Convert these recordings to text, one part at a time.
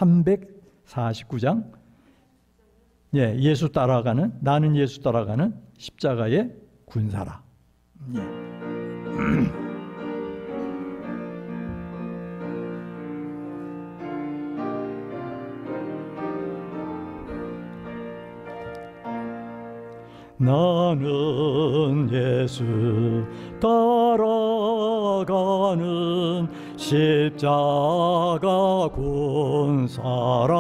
349장. 예, 예수 따라가는, 나는 예수 따라가는 십자가의 군사라. 예. 나는 예수 따라가는 십자가 군사라.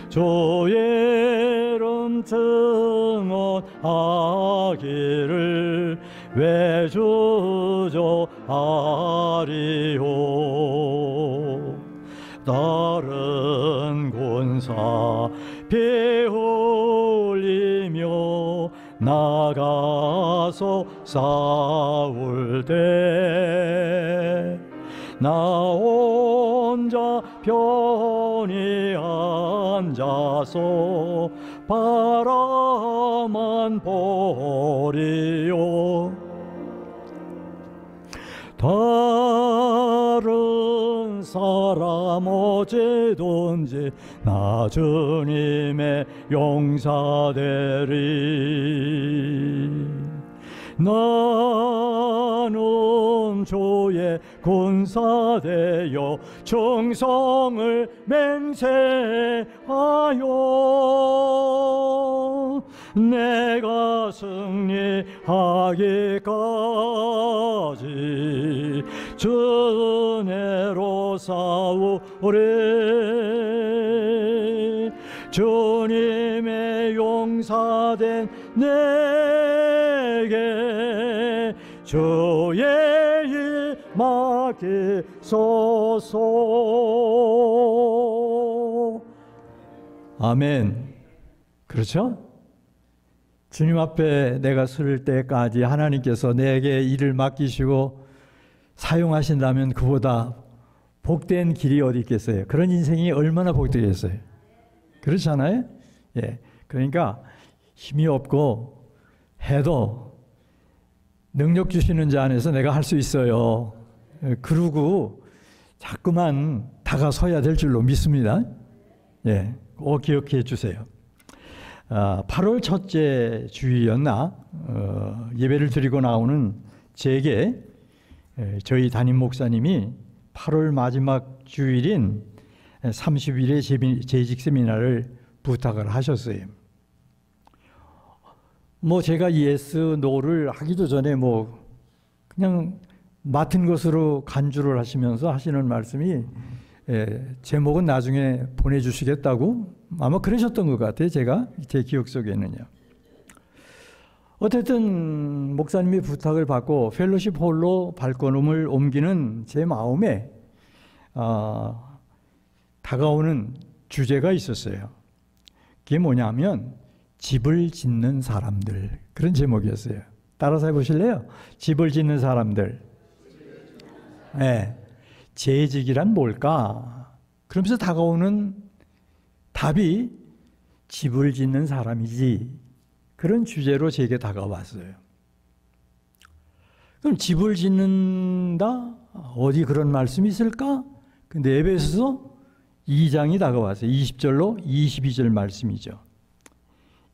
주의 이름 증언하기를 외주저하리요. 다른 군사 피 흘리며 나가서 싸울 때 나 혼자 편히 앉아서 바라만 보리요. 다른 사람 어찌든지 나 주님의 용사되리. 나는 주의 군사되어 충성을 맹세하여 내가 승리하기까지 주 은혜로 싸우리. 주님의 용사된 내게 주의 일 맡기소서. 아멘. 그렇죠? 주님 앞에 내가 설 때까지 하나님께서 내게 일을 맡기시고 사용하신다면 그보다 복된 길이 어디 있겠어요? 그런 인생이 얼마나 복되겠어요? 그렇잖아요? 예. 그러니까 힘이 없고 해도 능력 주시는 자 안에서 내가 할 수 있어요. 그러고 자꾸만 다가서야 될 줄로 믿습니다. 예. 꼭 기억해 주세요. 8월 첫째 주일이었나 예배를 드리고 나오는 제게 저희 담임 목사님이 8월 마지막 주일인 30일의 재직 세미나를 부탁을 하셨어요. 제가 yes, no를 하기도 전에 그냥 맡은 것으로 간주를 하시면서 하시는 말씀이 제목은 나중에 보내주시겠다고 아마 그러셨던 것 같아요. 제 기억 속에는요. 어쨌든 목사님이 부탁을 받고 펠로십 홀로 발걸음을 옮기는 제 마음에 다가오는 주제가 있었어요. 그게 뭐냐면 집을 짓는 사람들, 그런 제목이었어요. 따라서 해보실래요? 집을 짓는 사람들. 네. 재직이란 뭘까? 그러면서 다가오는 답이 집을 짓는 사람이지. 그런 주제로 제게 다가왔어요. 그럼 집을 짓는다? 어디 그런 말씀이 있을까? 근데 에베소서 2장이 다가왔어요. 20절로 22절 말씀이죠.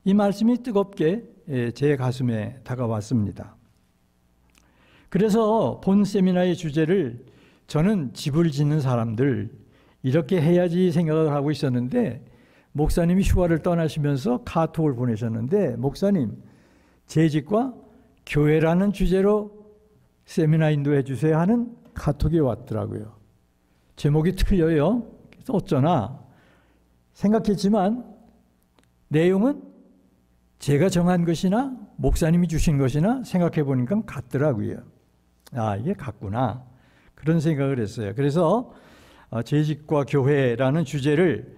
이 말씀이 뜨겁게 제 가슴에 다가왔습니다. 그래서 본 세미나의 주제를 저는 집을 짓는 사람들 이렇게 해야지 생각을 하고 있었는데 목사님이 휴가를 떠나시면서 카톡을 보내셨는데 목사님 재직과 교회라는 주제로 세미나 인도해 주세요 하는 카톡이 왔더라고요. 제목이 틀려요. 그래서 어쩌나 생각했지만 내용은 제가 정한 것이나 목사님이 주신 것이나 생각해 보니까 같더라고요. 이게 같구나. 그런 생각을 했어요. 그래서 재직과 교회라는 주제를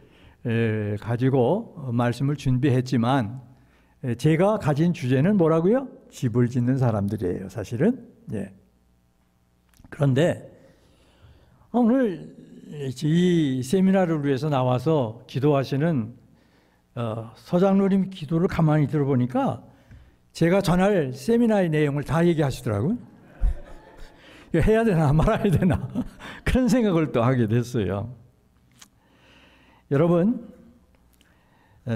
가지고 말씀을 준비했지만 제가 가진 주제는 뭐라고요? 집을 짓는 사람들이에요. 사실은. 예. 그런데 오늘 이 세미나를 위해서 나와서 기도하시는 서장로님 기도를 가만히 들어보니까 제가 전할 세미나의 내용을 다 얘기하시더라고요. 해야 되나 말아야 되나 그런 생각을 또 하게 됐어요. 여러분,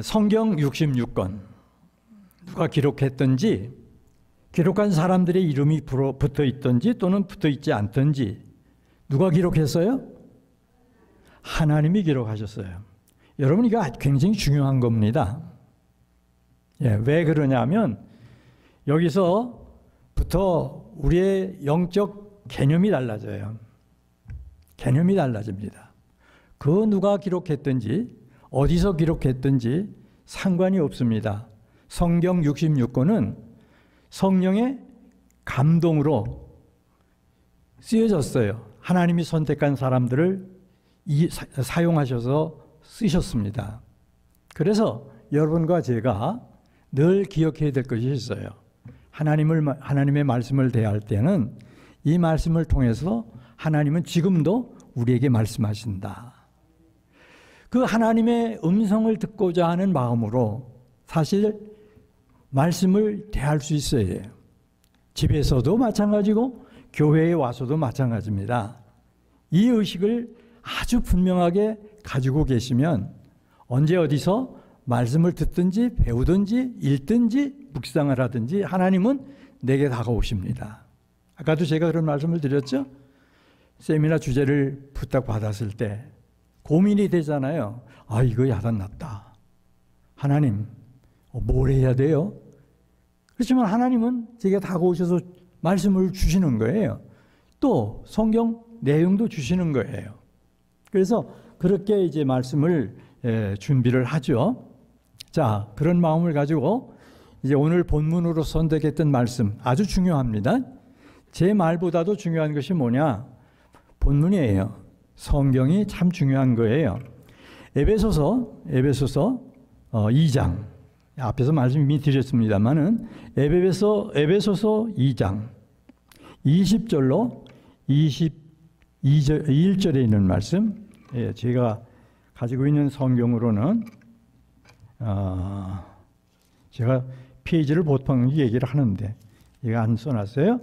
성경 66권 누가 기록했든지, 기록한 사람들의 이름이 붙어 있든지 또는 붙어 있지 않든지 누가 기록했어요? 하나님이 기록하셨어요. 여러분, 이거 굉장히 중요한 겁니다. 왜 그러냐면 여기서부터 우리의 영적 개념이 달라져요. 개념이 달라집니다. 그 누가 기록했든지 어디서 기록했든지 상관이 없습니다. 성경 66권은 성령의 감동으로 쓰여졌어요. 하나님이 선택한 사람들을 사용하셔서 쓰셨습니다. 그래서 여러분과 제가 늘 기억해야 될 것이 있어요. 하나님의 말씀을 대할 때는 이 말씀을 통해서 하나님은 지금도 우리에게 말씀하신다. 그 하나님의 음성을 듣고자 하는 마음으로 사실 말씀을 대할 수 있어야 해요. 집에서도 마찬가지고 교회에 와서도 마찬가지입니다. 이 의식을 아주 분명하게 가지고 계시면 언제 어디서 말씀을 듣든지 배우든지 읽든지 묵상을 하든지 하나님은 내게 다가오십니다. 아까도 제가 그런 말씀을 드렸죠. 세미나 주제를 부탁받았을 때 고민이 되잖아요. 이거 야단났다. 하나님, 뭘 해야 돼요? 그렇지만 하나님은 제게 다가오셔서 말씀을 주시는 거예요. 또 성경 내용도 주시는 거예요. 그래서 그렇게 이제 말씀을 준비를 하죠. 자, 그런 마음을 가지고 이제 오늘 본문으로 선택했던 말씀 아주 중요합니다. 제 말보다도 중요한 것이 뭐냐? 본문이에요. 성경이 참 중요한 거예요. 에베소서 2장. 앞에서 말씀 이미 드렸습니다만은 에베소서 2장 20절로 21절에 있는 말씀, 제가 가지고 있는 성경으로는 제가 페이지를 보통 얘기를 하는데 이거 안 써놨어요.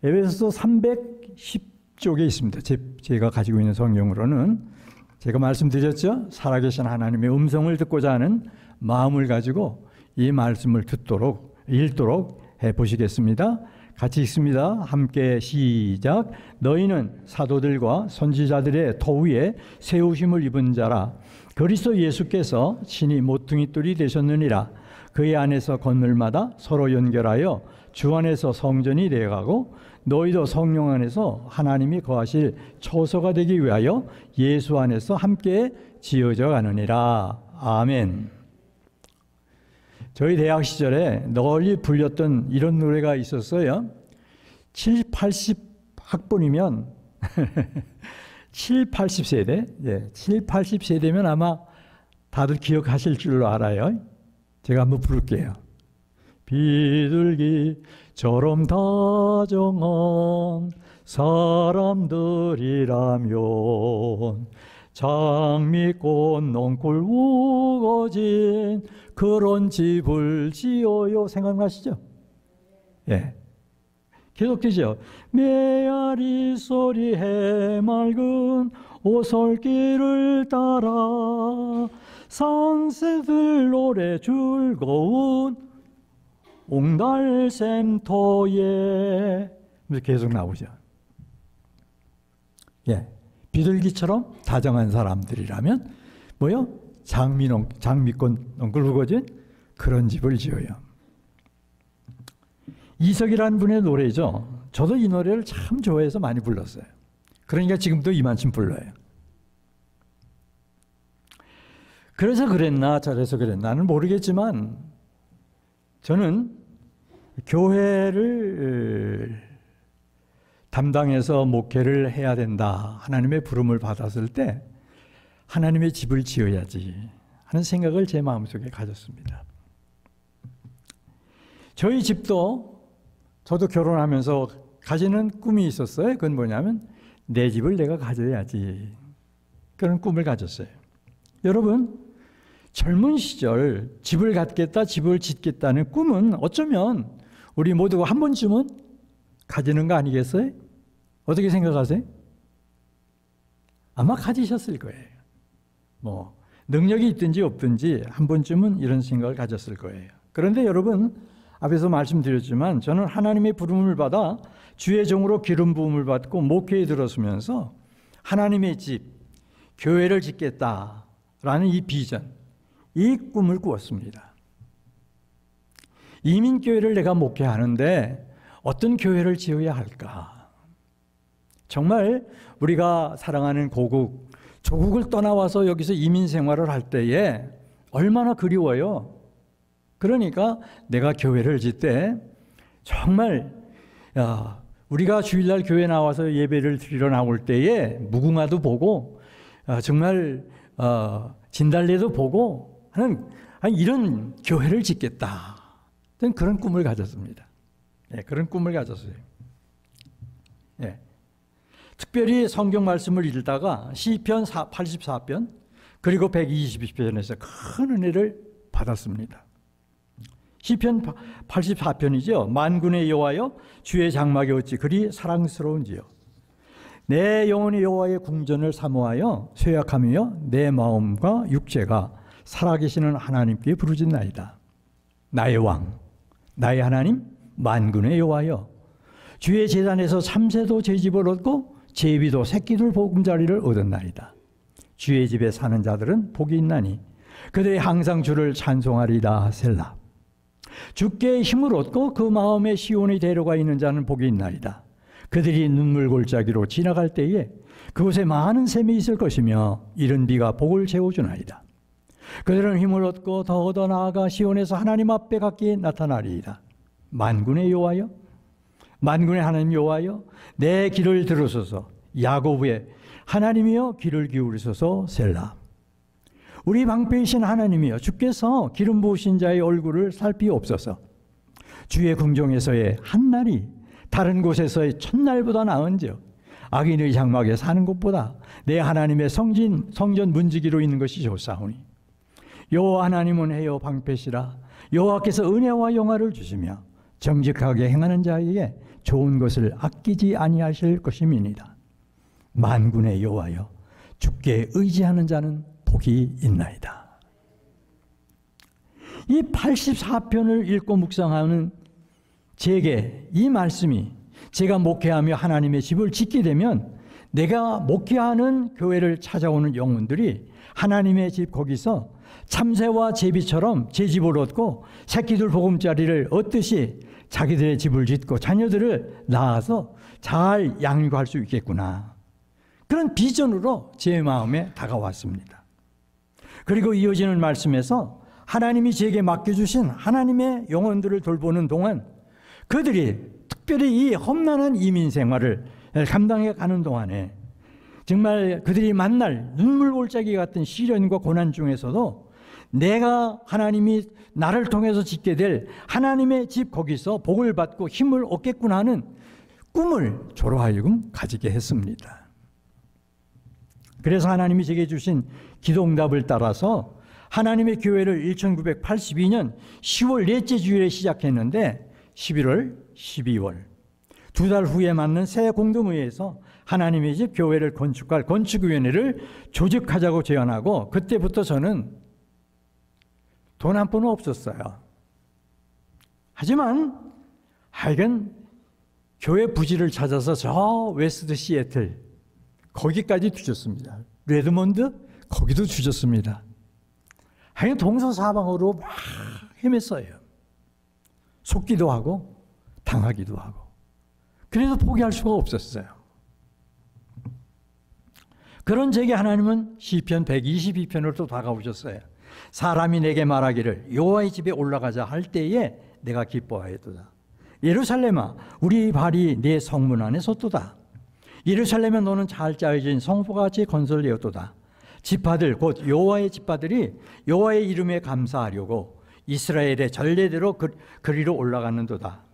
에베소서 310쪽에 있습니다. 제가 가지고 있는 성경으로는 제가 말씀드렸죠. 살아계신 하나님의 음성을 듣고자 하는 마음을 가지고 이 말씀을 읽도록 해보시겠습니다. 같이 읽습니다. 함께 시작. 너희는 사도들과 선지자들의 터 위에 세우심을 입은 자라. 그리스도 예수께서 친히 모퉁이 돌이 되셨느니라. 그의 안에서 건물마다 서로 연결하여 주 안에서 성전이 되어가고 너희도 성령 안에서 하나님이 거하실 처소가 되기 위하여 예수 안에서 함께 지어져 가느니라. 아멘. 저희 대학 시절에 널리 불렸던 이런 노래가 있었어요. 7, 80 학번이면 7, 80세대, 7, 80세대면 아마 다들 기억하실 줄로 알아요. 제가 한번 부를게요. 비둘기처럼 다정한 사람들이라면 장미꽃 넝쿨 우거진 그런 집을 지어요. 생각나시죠? 계속되죠. 메아리 소리 해맑은 오솔길을 따라 상새들 노래 즐거운 옹달샘터에 계속 나오죠. 비둘기처럼 다정한 사람들이라면 뭐요? 장미꽃 넝쿨 우거진 그런 집을 지어요. 이석이라는 분의 노래죠. 저도 이 노래를 참 좋아해서 많이 불렀어요. 그러니까 지금도 이만큼 불러요. 그래서 그랬나 저래서 그랬나는 모르겠지만 저는 교회를 담당해서 목회를 해야 된다. 하나님의 부름을 받았을 때 하나님의 집을 지어야지 하는 생각을 제 마음속에 가졌습니다. 저희 집도 저도 결혼하면서 가지는 꿈이 있었어요. 그건 뭐냐면 내 집을 내가 가져야지. 그런 꿈을 가졌어요. 여러분, 젊은 시절 집을 갖겠다, 집을 짓겠다는 꿈은 어쩌면 우리 모두가 한 번쯤은 가지는 거 아니겠어요? 어떻게 생각하세요? 아마 가지셨을 거예요. 뭐 능력이 있든지 없든지 한 번쯤은 이런 생각을 가졌을 거예요. 그런데 여러분, 앞에서 말씀드렸지만 저는 하나님의 부름을 받아 주의 종으로 기름 부음을 받고 목회에 들어서면서 하나님의 집, 교회를 짓겠다라는 이 비전, 이 꿈을 꾸었습니다. 이민교회를 내가 목회하는데 어떤 교회를 지어야 할까? 정말 우리가 사랑하는 고국, 조국을 떠나와서 여기서 이민 생활을 할 때에 얼마나 그리워요. 그러니까 내가 교회를 짓되 정말 우리가 주일날 교회 나와서 예배를 드리러 나올 때에 무궁화도 보고 정말 진달래도 보고 하는 이런 교회를 짓겠다. 그런 꿈을 가졌습니다. 네, 그런 꿈을 가졌어요. 네. 특별히 성경 말씀을 읽다가 시편 84편 그리고 122편에서 큰 은혜를 받았습니다. 시편 84편이죠. 만군의 여호와여 주의 장막이 어찌 그리 사랑스러운지요. 내 영혼이 여호와의 궁전을 사모하여 쇠약하며 내 마음과 육체가 살아계시는 하나님께 부르짖나이다. 나의 왕, 나의 하나님, 만군의 여호와여 주의 제단에서 참새도 제 집을 얻고 제비도 새끼들 보금자리를 얻었나이다. 주의 집에 사는 자들은 복이 있나니 그들이 항상 주를 찬송하리다. 셀라. 주께 힘을 얻고 그 마음에 시온이 데려가 있는 자는 복이 있나이다. 그들이 눈물 골짜기로 지나갈 때에 그곳에 많은 샘이 있을 것이며 이른 비가 복을 채워주나이다. 그들은 힘을 얻고 더 나아가 시온에서 하나님 앞에 갖게 나타나리이다. 만군의 여호와여, 만군의 하나님 여호와여, 내 길을 들으소서. 야곱의 하나님이여 귀를 기울이소서. 셀라. 우리 방패이신 하나님이여 주께서 기름 부으신 자의 얼굴을 살피옵소서. 주의 궁정에서의 한 날이 다른 곳에서의 첫날보다 나은즉 악인의 장막에 사는 것보다 내 하나님의 성전 문지기로 있는 것이 좋사오니 여호와 하나님은 해요 방패시라. 여호와께서 은혜와 영화를 주시며 정직하게 행하는 자에게 좋은 것을 아끼지 아니하실 것임이니이다. 만군의 여호와여 주께 의지하는 자는 복이 있나이다. 이 84편을 읽고 묵상하는 제게 이 말씀이 제가 목회하며 하나님의 집을 짓게 되면 내가 목회하는 교회를 찾아오는 영혼들이 하나님의 집 거기서 참새와 제비처럼 제 집을 얻고 새끼들 보금자리를 얻듯이 자기들의 집을 짓고 자녀들을 낳아서 잘 양육할 수 있겠구나. 그런 비전으로 제 마음에 다가왔습니다. 그리고 이어지는 말씀에서 하나님이 제게 맡겨주신 하나님의 영혼들을 돌보는 동안 그들이 특별히 이 험난한 이민 생활을 감당해 가는 동안에 정말 그들이 만날 눈물 골짜기 같은 시련과 고난 중에서도 내가 하나님이 나를 통해서 짓게 될 하나님의 집 거기서 복을 받고 힘을 얻겠구나 하는 꿈을 저로 하여금 가지게 했습니다. 그래서 하나님이 제게 주신 기도응답을 따라서 하나님의 교회를 1982년 10월 넷째 주일에 시작했는데 11월, 12월 두 달 후에 맞는 새 공동회에서 하나님의 집 교회를 건축할 건축위원회를 조직하자고 제안하고 그때부터 저는 돈 한 푼은 없었어요. 하지만 하여간 교회 부지를 찾아서 저 웨스트 시애틀 거기까지 뒤졌습니다. 레드몬드 거기도 뒤졌습니다. 하여간 동서사방으로 막 헤맸어요. 속기도 하고 당하기도 하고. 그래서 포기할 수가 없었어요. 그런 제게 하나님은 시편 122편으로 또 다가오셨어요. 사람이 내게 말하기를 여호와의 집에 올라가자 할 때에 내가 기뻐하였도다. 예루살렘아 우리 발이 네 성문 안에 섰도다. 예루살렘에 너는 잘 짜여진 성소같이 건설되었도다. 지파들 곧 여호와의 지파들이 여호와의 이름에 감사하려고 이스라엘의 전례대로 그리로 올라가는도다.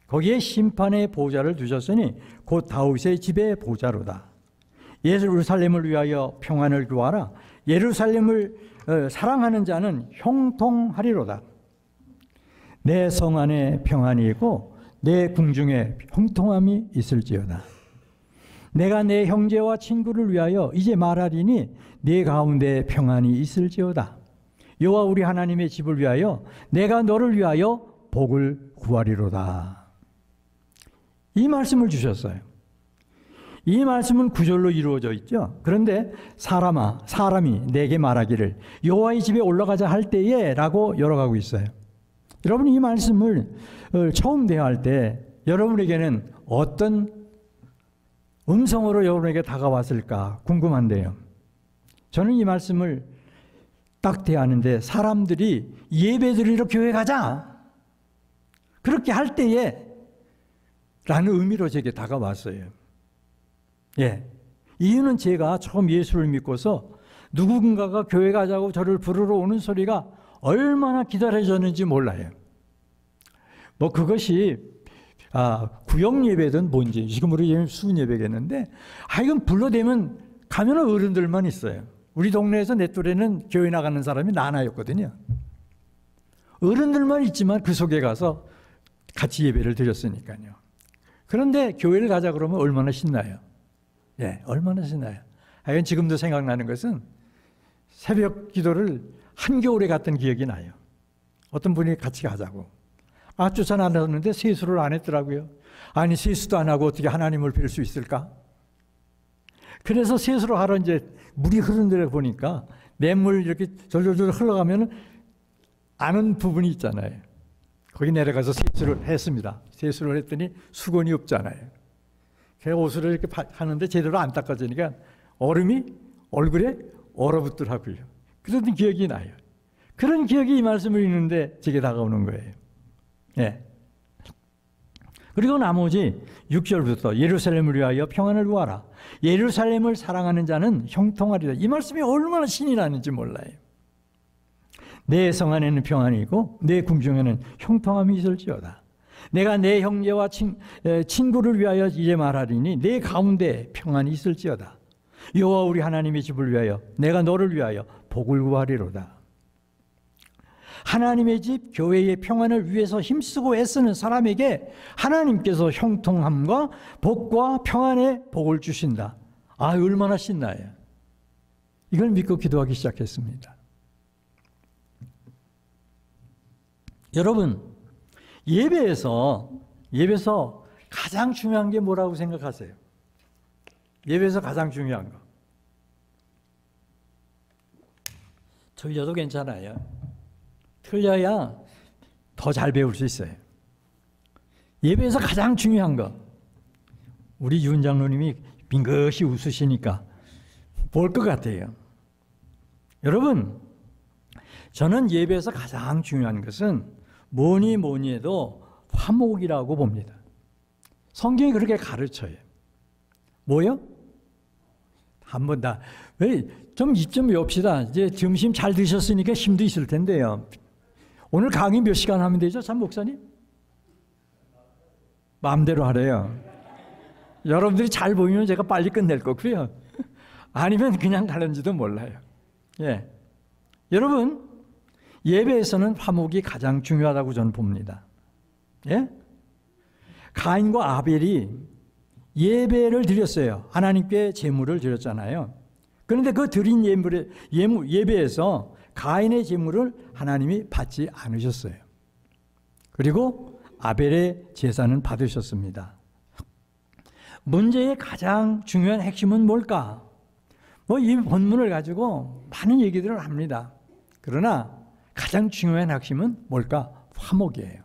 거기에 심판의 보좌를 두셨으니 곧 다윗의 집의 보좌로다. 예루살렘을 위하여 평안을 구하라. 예루살렘을 사랑하는 자는 형통하리로다. 내 성 안에 평안이 있고 내 궁중에 형통함이 있을지어다. 내가 내 형제와 친구를 위하여 이제 말하리니 네 가운데 평안이 있을지어다. 여호와 우리 하나님의 집을 위하여 내가 너를 위하여 복을 구하리로다. 이 말씀을 주셨어요. 이 말씀은 구절로 이루어져 있죠. 그런데 사람이 내게 말하기를 여호와의 집에 올라가자 할 때에 라고 열어가고 있어요. 여러분, 이 말씀을 처음 대화할 때 여러분에게는 어떤 음성으로 여러분에게 다가왔을까 궁금한데요. 저는 이 말씀을 딱 대하는데 사람들이 예배드리러 교회 가자 그렇게 할 때에 라는 의미로 제게 다가왔어요. 예. 이유는 제가 처음 예수를 믿고서 누군가가 교회 가자고 저를 부르러 오는 소리가 얼마나 기다려졌는지 몰라요. 뭐 그것이 구역 예배든 뭔지 지금 우리 수은 예배겠는데 이건 불러대면 가면은 어른들만 있어요. 우리 동네에서 내 또래는 교회 나가는 사람이 나나였거든요. 어른들만 있지만 그 속에 가서 같이 예배를 드렸으니까요. 그런데 교회를 가자 그러면 얼마나 신나요. 예, 얼마나 신나요. 하여간 지금도 생각나는 것은 새벽 기도를 한겨울에 갔던 기억이 나요. 어떤 분이 같이 가자고. 쫓아나 나왔는데 세수를 안 했더라고요. 아니, 세수도 안 하고 어떻게 하나님을 뵐 수 있을까? 그래서 세수를 하러 이제 물이 흐르는 데를 보니까 냇물 이렇게 졸졸졸 흘러가면 아는 부분이 있잖아요. 거기 내려가서 세수를 했습니다. 세수를 했더니 수건이 없잖아요. 그 옷을 이렇게 하는데 제대로 안 닦아지니까 얼음이 얼굴에 얼어붙더라고요. 그런 기억이 나요. 그런 기억이 이 말씀을 읽는데 제게 다가오는 거예요. 예. 그리고 나머지 6절부터 예루살렘을 위하여 평안을 구하라. 예루살렘을 사랑하는 자는 형통하리라. 이 말씀이 얼마나 신이 나는지 몰라요. 내 성 안에는 평안이 있고 내 궁중에는 형통함이 있을지어다. 내가 내 형제와 친구를 위하여 이제 말하리니 내 가운데 평안이 있을지어다. 여호와 우리 하나님의 집을 위하여 내가 너를 위하여 복을 구하리로다. 하나님의 집, 교회의 평안을 위해서 힘쓰고 애쓰는 사람에게 하나님께서 형통함과 복과 평안의 복을 주신다. 얼마나 신나요. 이걸 믿고 기도하기 시작했습니다. 여러분, 예배에서 가장 중요한 게 뭐라고 생각하세요? 예배에서 가장 중요한 거. 틀려도 괜찮아요. 틀려야 더 잘 배울 수 있어요. 예배에서 가장 중요한 거. 우리 윤 장로님이 빙긋이 웃으시니까 볼 것 같아요. 여러분, 저는 예배에서 가장 중요한 것은 뭐니 해도 화목이라고 봅니다. 성경이 그렇게 가르쳐요. 뭐요? 한번 다. 좀 입 좀 외웁시다. 이제 점심 잘 드셨으니까 힘도 있을 텐데요. 오늘 강의 몇 시간 하면 되죠? 참 목사님? 마음대로 하래요. 여러분들이 잘 보이면 제가 빨리 끝낼 거고요. 아니면 그냥 가는지도 몰라요. 예. 여러분, 예배에서는 화목이 가장 중요하다고 저는 봅니다. 예? 가인과 아벨이 예배를 드렸어요. 하나님께 제물을 드렸잖아요. 그런데 그 드린 예배에서 가인의 제물을 하나님이 받지 않으셨어요. 그리고 아벨의 제사는 받으셨습니다. 문제의 가장 중요한 핵심은 뭘까? 이 본문을 가지고 많은 얘기들을 합니다. 그러나 가장 중요한 핵심은 뭘까? 화목이에요.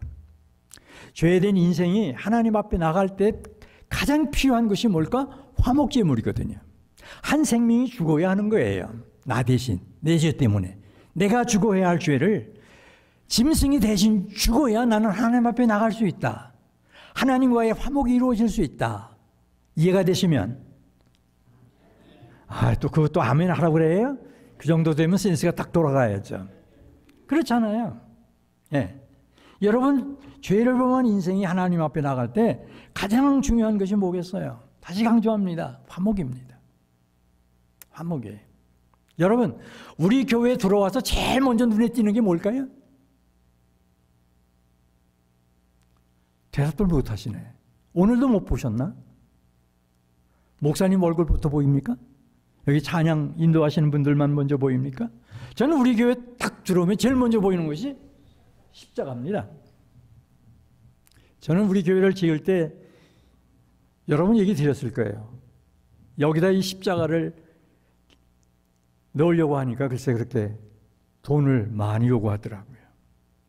죄된 인생이 하나님 앞에 나갈 때 가장 필요한 것이 뭘까? 화목제물이거든요. 한 생명이 죽어야 하는 거예요. 나 대신, 내 죄 때문에. 내가 죽어야 할 죄를 짐승이 대신 죽어야 나는 하나님 앞에 나갈 수 있다. 하나님과의 화목이 이루어질 수 있다. 이해가 되시면 또 그것도 아멘 하라고 그래요? 그 정도 되면 센스가 딱 돌아가야죠. 그렇잖아요. 예. 여러분, 죄를 범한 인생이 하나님 앞에 나갈 때 가장 중요한 것이 뭐겠어요? 다시 강조합니다. 화목입니다. 화목이에요. 여러분, 우리 교회에 들어와서 제일 먼저 눈에 띄는 게 뭘까요? 대답을 못 하시네. 오늘도 못 보셨나? 목사님 얼굴부터 보입니까? 여기 찬양 인도하시는 분들만 먼저 보입니까? 저는 우리 교회 딱 들어오면 제일 먼저 보이는 것이 십자가입니다. 저는 우리 교회를 지을 때 여러분 얘기 드렸을 거예요. 여기다 이 십자가를 넣으려고 하니까 글쎄 그렇게 돈을 많이 요구하더라고요.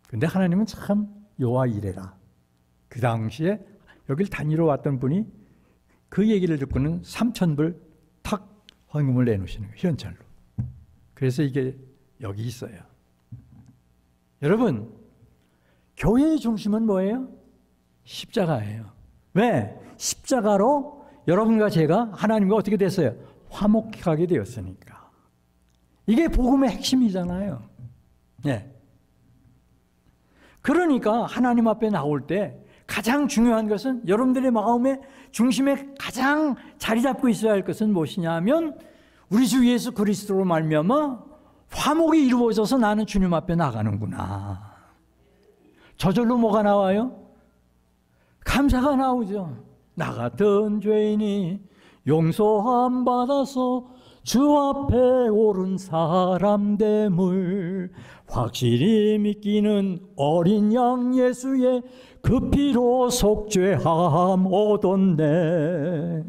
근데 하나님은 참 여호와 이레라. 그 당시에 여길 다니러 왔던 분이 그 얘기를 듣고는 3,000불 탁 헌금을 내놓으시는 거예요. 현찰로. 그래서 이게 여기 있어요. 여러분, 교회의 중심은 뭐예요? 십자가예요. 왜? 십자가로 여러분과 제가 하나님과 어떻게 됐어요? 화목하게 되었으니까. 이게 복음의 핵심이잖아요. 네. 그러니까 하나님 앞에 나올 때 가장 중요한 것은 여러분들의 마음의 중심에 가장 자리 잡고 있어야 할 것은 무엇이냐 하면 우리 주 예수 그리스도로 말미암아 화목이 이루어져서 나는 주님 앞에 나가는구나. 저절로 뭐가 나와요? 감사가 나오죠. 나 같은 죄인이 용서함 받아서 주 앞에 오른 사람됨을 확실히 믿기는 어린 양 예수의 그 피로 속죄함 얻었네.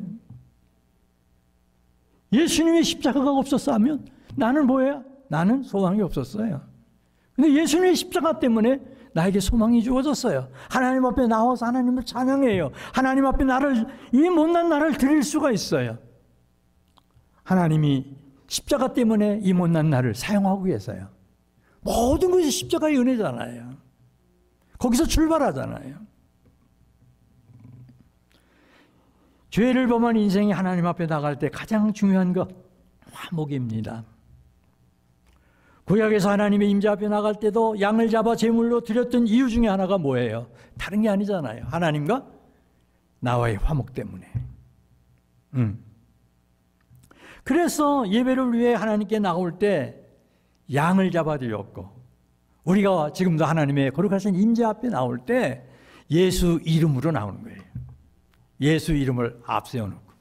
예수님의 십자가가 없었으면 나는 뭐야? 나는 소망이 없었어요. 근데 예수님의 십자가 때문에 나에게 소망이 주어졌어요. 하나님 앞에 나와서 하나님을 찬양해요. 하나님 앞에 이 못난 나를 드릴 수가 있어요. 하나님이 십자가 때문에 이 못난 나를 사용하고 계세요. 모든 것이 십자가의 은혜잖아요. 거기서 출발하잖아요. 죄를 범한 인생이 하나님 앞에 나갈 때 가장 중요한 것 화목입니다. 구약에서 하나님의 임재 앞에 나갈 때도 양을 잡아 제물로 드렸던 이유 중에 하나가 뭐예요? 다른 게 아니잖아요. 하나님과 나와의 화목 때문에. 그래서 예배를 위해 하나님께 나올 때 양을 잡아 드렸고, 우리가 지금도 하나님의 거룩하신 임재 앞에 나올 때 예수 이름으로 나오는 거예요. 예수 이름을 앞세워놓고.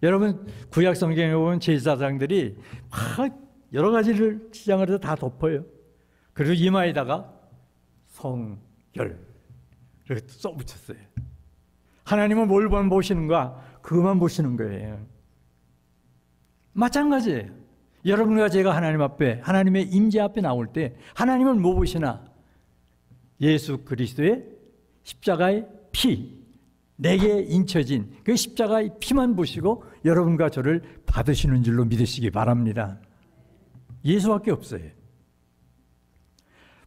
여러분 구약 성경에 보면 제사장들이 막 여러 가지를 치장을 해서 다 덮어요. 그리고 이마에다가 성결 이렇게 써붙였어요. 하나님은 뭘 보시는가? 그것만 보시는 거예요. 마찬가지예요. 여러분과 제가 하나님 앞에, 하나님의 임재 앞에 나올 때 하나님은 뭐 보시나? 예수 그리스도의 십자가의 피, 내게 인쳐진 그 십자가의 피만 보시고 여러분과 저를 받으시는 줄로 믿으시기 바랍니다. 예수밖에 없어요.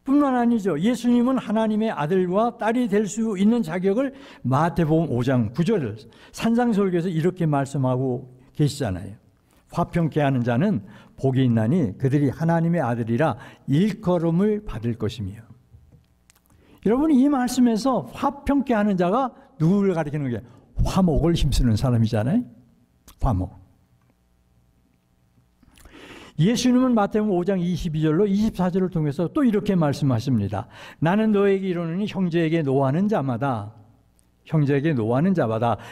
뿐만 아니죠. 예수님은 하나님의 아들과 딸이 될 수 있는 자격을 마태복음 5장 9절 산상설교에서 이렇게 말씀하고 계시잖아요. 화평케 하는 자는 복이 있나니 그들이 하나님의 아들이라 일컬음을 받을 것이며. 여러분 이 말씀에서 화평케 하는 자가 누구를 가리키는 거예요? 화목을 힘쓰는 사람이잖아요. 화목. 예수님은 마태복음 5장 22절로 24절을 통해서 또 이렇게 말씀하십니다. 나는 너에게 이르노니 형제에게 노하는 자마다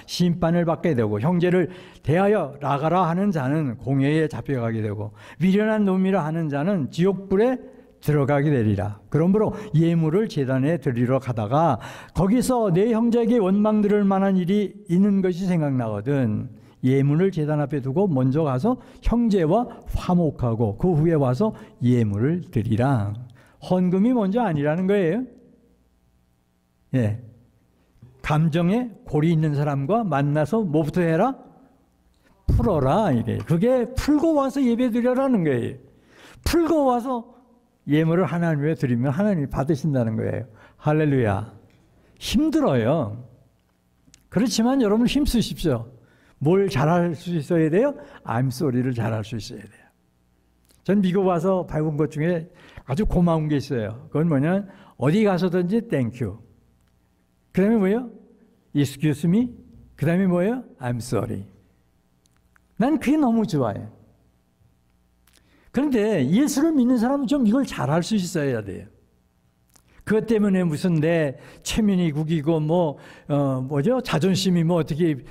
심판을 받게 되고 형제를 대하여 나가라 하는 자는 공회에 잡혀가게 되고 미련한 놈이라 하는 자는 지옥불에 들어가게 되리라. 그러므로 예물을 제단에 드리러 가다가 거기서 내 형제에게 원망 들을 만한 일이 있는 것이 생각나거든 예물을 제단 앞에 두고 먼저 가서 형제와 화목하고 그 후에 와서 예물을 드리라. 헌금이 먼저 아니라는 거예요. 예. 감정에 골이 있는 사람과 만나서 뭐부터 해라? 풀어라. 이게. 그게 풀고 와서 예배 드려라는 거예요. 풀고 와서 예물을 하나님께 드리면 하나님이 받으신다는 거예요. 할렐루야. 힘들어요. 그렇지만 여러분 힘쓰십시오. 뭘 잘할 수 있어야 돼요? I'm sorry를 잘할 수 있어야 돼요. 전 미국 와서 배운 것 중에 아주 고마운 게 있어요. 그건 뭐냐면 어디 가서든지 thank you. 그 다음에 뭐예요? Excuse me. 그 다음에 뭐예요? I'm sorry. 난 그게 너무 좋아요. 그런데 예수를 믿는 사람은 좀 이걸 잘할 수 있어야 돼요. 그것 때문에 무슨 내 체면이 구기고 자존심이 어떻게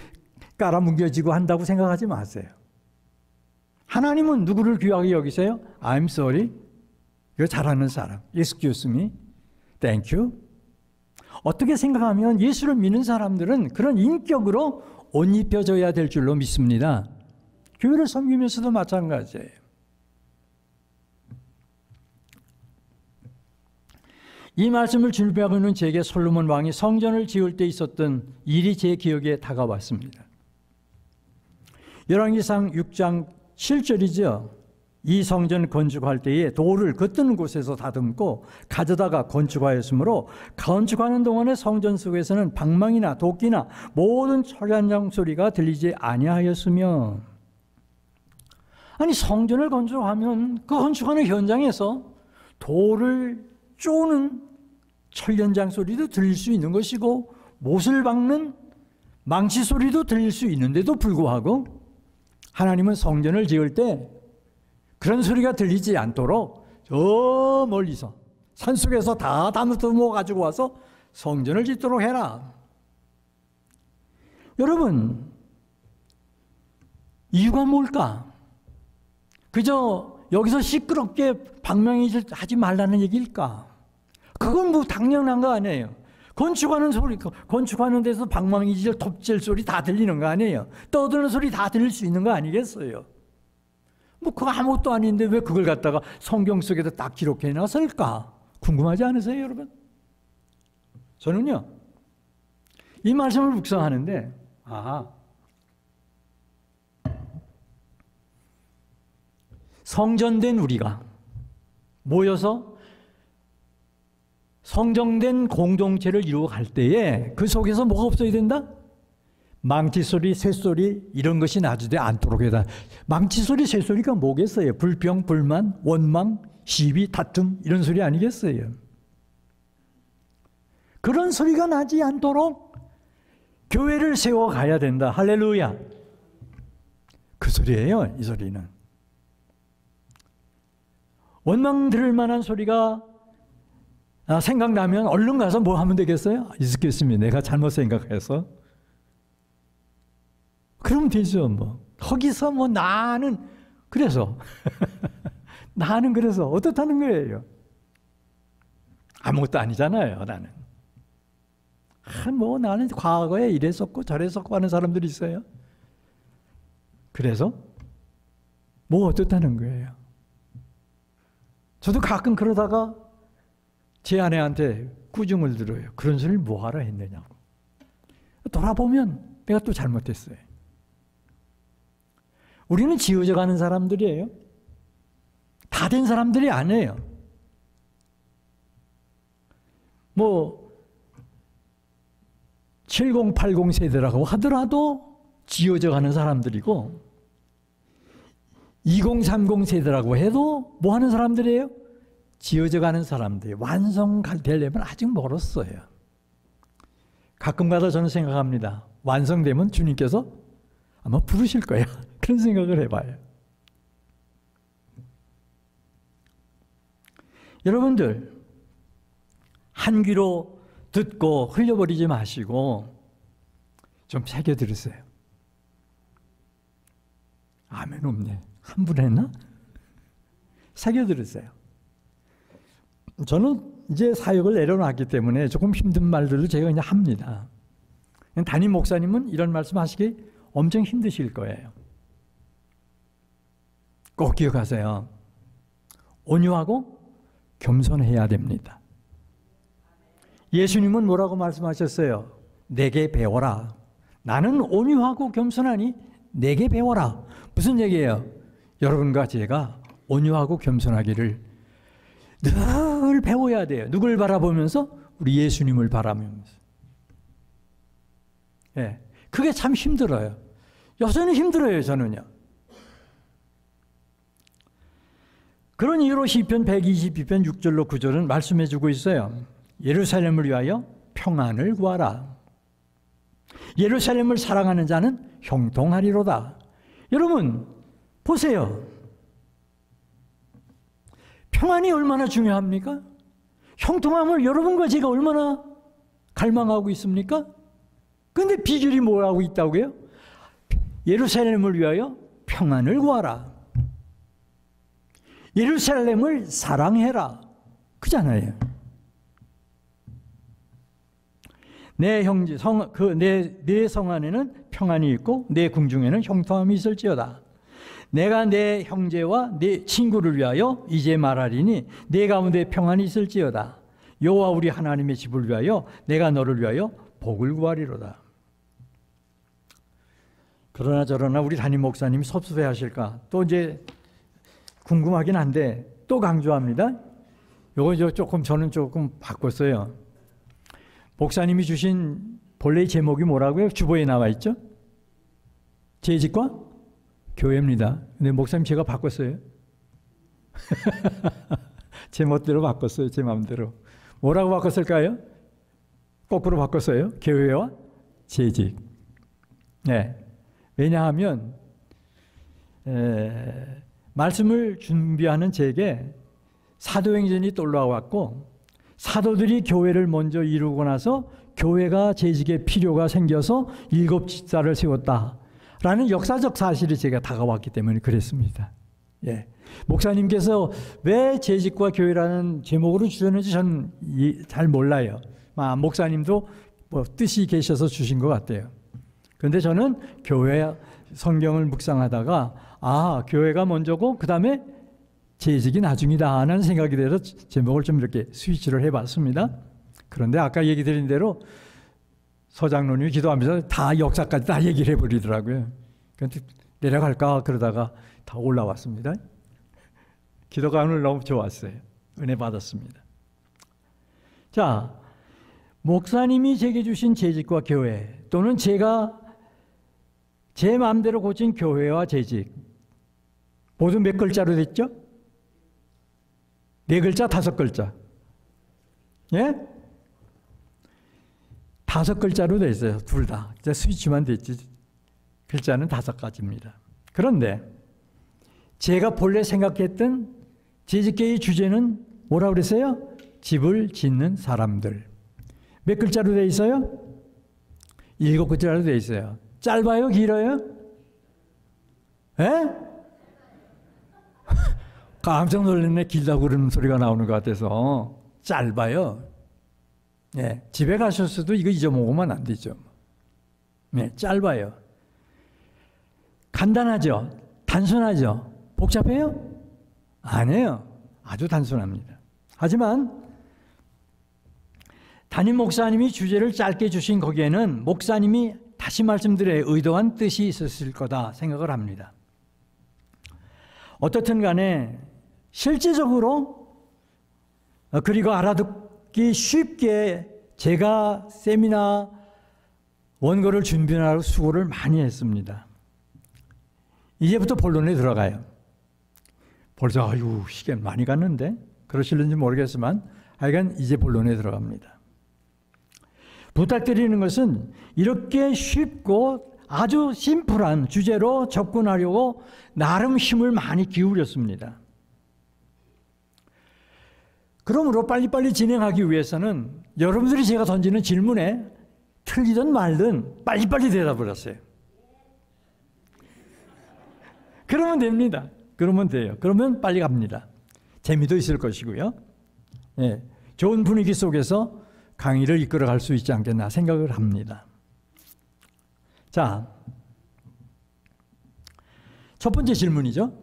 깔아뭉겨지고 한다고 생각하지 마세요. 하나님은 누구를 귀하게 여기세요? I'm sorry. 이거 잘하는 사람. Excuse me. Thank you. 어떻게 생각하면 예수를 믿는 사람들은 그런 인격으로 옷 입혀져야 될 줄로 믿습니다. 교회를 섬기면서도 마찬가지예요. 이 말씀을 준비하고 있는 제게 솔로몬 왕이 성전을 지을 때 있었던 일이 제 기억에 다가왔습니다. 열왕기상 6장 7절이죠. 이 성전 건축할 때에 돌을 겉드는 곳에서 다듬고 가져다가 건축하였으므로 건축하는 동안에 성전 속에서는 방망이나 도끼나 모든 철현장 소리가 들리지 아니하였으며. 아니, 성전을 건축하면 그 건축하는 현장에서 돌을 쪼는 철현장 소리도 들릴 수 있는 것이고 못을 박는 망치 소리도 들릴 수 있는데도 불구하고 하나님은 성전을 지을 때 그런 소리가 들리지 않도록 저 멀리서 산속에서 다 다듬어 가지고 와서 성전을 짓도록 해라. 여러분, 이유가 뭘까? 그저 여기서 시끄럽게 방망이질 하지 말라는 얘기일까? 그건 뭐 당연한 거 아니에요. 건축하는 소리, 건축하는 데서 방망이질, 톱질 소리 다 들리는 거 아니에요. 떠드는 소리 다 들릴 수 있는 거 아니겠어요? 뭐 그거 아무것도 아닌데 왜 그걸 갖다가 성경 속에다 딱 기록해 놨을까? 궁금하지 않으세요, 여러분? 저는요, 이 말씀을 묵상하는데, 성전된 우리가 모여서 성정된 공동체를 이루어갈 때에 그 속에서 뭐가 없어야 된다? 망치소리, 새소리 이런 것이 나주지 않도록 해다. 망치소리, 새소리가 뭐겠어요? 불평, 불만, 원망, 시비, 다툼 이런 소리 아니겠어요? 그런 소리가 나지 않도록 교회를 세워가야 된다. 할렐루야. 그 소리예요, 이 소리는. 원망 들을 만한 소리가 생각나면 얼른 가서 뭐 하면 되겠어요? 있겠습니다. 내가 잘못 생각해서. 그러면 되죠, 뭐. 거기서 뭐 나는 그래서 나는 그래서 어떻다는 거예요? 아무것도 아니잖아요, 나는. 뭐 나는 과거에 이랬었고 저랬었고 하는 사람들이 있어요. 그래서 뭐 어떻다는 거예요? 저도 가끔 그러다가 제 아내한테 꾸중을 들어요. 그런 소리를 뭐하러 했느냐고. 돌아보면 내가 또 잘못했어요. 우리는 지어져 가는 사람들이에요. 다 된 사람들이 아니에요. 뭐 7080 세대라고 하더라도 지어져 가는 사람들이고 2030 세대라고 해도 뭐 하는 사람들이에요? 지어져 가는 사람들이 완성되려면 아직 멀었어요. 가끔가다 저는 생각합니다. 완성되면 주님께서 아마 부르실 거야. 그런 생각을 해봐요. 여러분들, 한 귀로 듣고 흘려버리지 마시고 좀 새겨 들으세요. 아멘 없네. 한 분 했나? 새겨 들으세요. 저는 이제 사역을 내려놨기 때문에 조금 힘든 말들을 제가 그냥 합니다. 담임 목사님은 이런 말씀 하시기 엄청 힘드실 거예요. 꼭 기억하세요. 온유하고 겸손해야 됩니다. 예수님은 뭐라고 말씀하셨어요? 내게 배워라. 나는 온유하고 겸손하니 내게 배워라. 무슨 얘기예요? 여러분과 제가 온유하고 겸손하기를 늘 배워야 돼요. 누굴 바라보면서? 우리 예수님을 바라보면서. 예, 그게 참 힘들어요. 여전히 힘들어요, 저는요. 그런 이유로 시편 122편 6절로 9절은 말씀해 주고 있어요. 예루살렘을 위하여 평안을 구하라. 예루살렘을 사랑하는 자는 형통하리로다. 여러분 보세요. 평안이 얼마나 중요합니까? 형통함을 여러분과 제가 얼마나 갈망하고 있습니까? 근데 비결이 뭐라고 있다고요? 예루살렘을 위하여 평안을 구하라. 예루살렘을 사랑해라. 그잖아요. 내 형제 내 성 안에는 평안이 있고 내 궁중에는 형통함이 있을지어다. 내가 내 형제와 내 친구를 위하여 이제 말하리니 내 가운데 평안이 있을지어다. 여호와 우리 하나님의 집을 위하여 내가 너를 위하여 복을 구하리로다. 그러나 저러나 우리 담임 목사님이 섭섭해하실까? 또 이제 궁금하긴 한데 또 강조합니다. 요거 저는 조금 바꿨어요. 목사님이 주신 본래 제목이 뭐라고요? 주보에 나와 있죠? 재직과 교회입니다. 근데 목사님 제가 바꿨어요. 제 멋대로 바꿨어요. 제 마음대로. 뭐라고 바꿨을까요? 거꾸로 바꿨어요. 교회와 재직. 네. 왜냐하면 말씀을 준비하는 제게 사도행전이 떠올라왔고 사도들이 교회를 먼저 이루고 나서 교회가 재직의 필요가 생겨서 7 집사를 세웠다라는 역사적 사실이 제가 다가왔기 때문에 그랬습니다. 예. 목사님께서 왜 재직과 교회라는 제목으로 주셨는지 저는 잘 몰라요. 목사님도 뭐 뜻이 계셔서 주신 것 같아요. 그런데 저는 교회 성경을 묵상하다가 교회가 먼저고 그 다음에 재직이 나중이다 하는 생각이 들어서 제목을 좀 이렇게 스위치를 해봤습니다. 그런데 아까 얘기 드린 대로 서장로님이 기도하면서 다 역사까지 다 얘기를 해버리더라고요. 그런데 내려갈까 그러다가 다 올라왔습니다. 기도가 오늘 너무 좋았어요. 은혜 받았습니다. 자, 목사님이 제게 주신 재직과 교회 또는 제가 제 마음대로 고친 교회와 재직 모두 몇 글자로 됐죠? 4글자, 5글자. 예? 5글자로 돼 있어요. 둘 다. 이제 스위치만 됐지. 글자는 5가지입니다. 그런데 제가 본래 생각했던 재직계의 주제는 뭐라고 그랬어요? 집을 짓는 사람들. 몇 글자로 돼 있어요? 7글자로 돼 있어요. 짧아요? 길어요? 예? 깜짝 놀랐네. 길다고 그러는 소리가 나오는 것 같아서. 짧아요. 예, 집에 가셨어도 이거 잊어먹으면 안 되죠. 네, 짧아요. 간단하죠? 단순하죠? 복잡해요? 아니에요. 아주 단순합니다. 하지만 담임 목사님이 주제를 짧게 주신 거기에는 목사님이 다시 말씀드려야 의도한 뜻이 있었을 거다 생각을 합니다. 어떻든 간에 실제적으로 그리고 알아듣기 쉽게 제가 세미나 원고를 준비하라고 수고를 많이 했습니다. 이제부터 본론에 들어가요. 벌써 시간 많이 갔는데 그러실는지 모르겠지만 하여간 이제 본론에 들어갑니다. 부탁드리는 것은 이렇게 쉽고 아주 심플한 주제로 접근하려고 나름 힘을 많이 기울였습니다. 그러므로 빨리빨리 진행하기 위해서는 여러분들이 제가 던지는 질문에 틀리든 말든 빨리빨리 대답을 하세요. 그러면 됩니다. 그러면 돼요. 그러면 빨리 갑니다. 재미도 있을 것이고요. 예, 좋은 분위기 속에서 강의를 이끌어갈 수 있지 않겠나 생각을 합니다. 자, 첫 번째 질문이죠.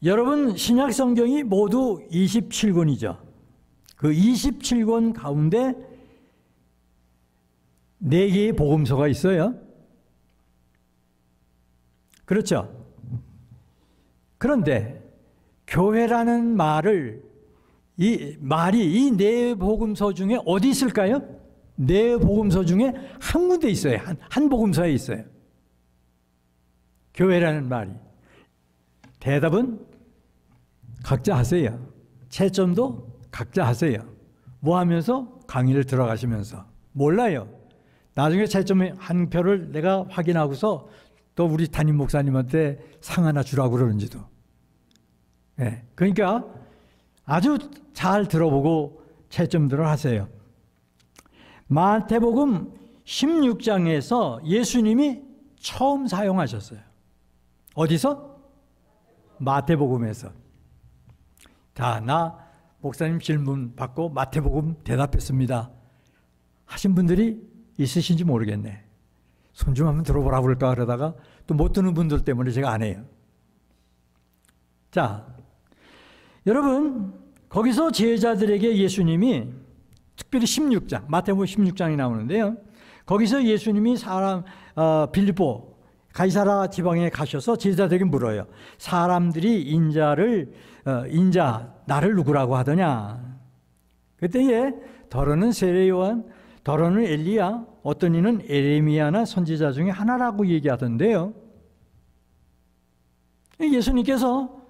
여러분 신약 성경이 모두 27권이죠. 그 27권 가운데 4개의 복음서가 있어요. 그렇죠? 그런데 교회라는 이 말이 4 복음서 중에 어디 있을까요? 4 복음서 중에 한 군데 있어요. 한 복음서에 있어요. 교회라는 말이. 대답은 각자 하세요. 채점도 각자 하세요. 뭐 하면서? 강의를 들어가시면서. 몰라요. 나중에 채점 한 표를 내가 확인하고서 또 우리 담임 목사님한테 상 하나 주라고 그러는지도. 네. 그러니까 아주 잘 들어보고 채점들을 하세요. 마태복음 16장에서 예수님이 처음 사용하셨어요. 어디서? 마태복음에서. 자, 나 목사님 질문 받고 마태복음 대답했습니다 하신 분들이 있으신지 모르겠네. 손 좀 한번 들어보라 그럴까 그러다가 또 못 듣는 분들 때문에 제가 안 해요. 자, 여러분, 거기서 제자들에게 예수님이 특별히 16장, 마태복음 16장이 나오는데요. 거기서 예수님이 빌립보 가이사라 지방에 가셔서 제자들에게 물어요. 사람들이 인자 나를 누구라고 하더냐? 그때에 더러는 세례 요한, 더러는 엘리야, 어떤 이는 에레미야나 선지자 중에 하나라고 얘기하던데요. 예수님께서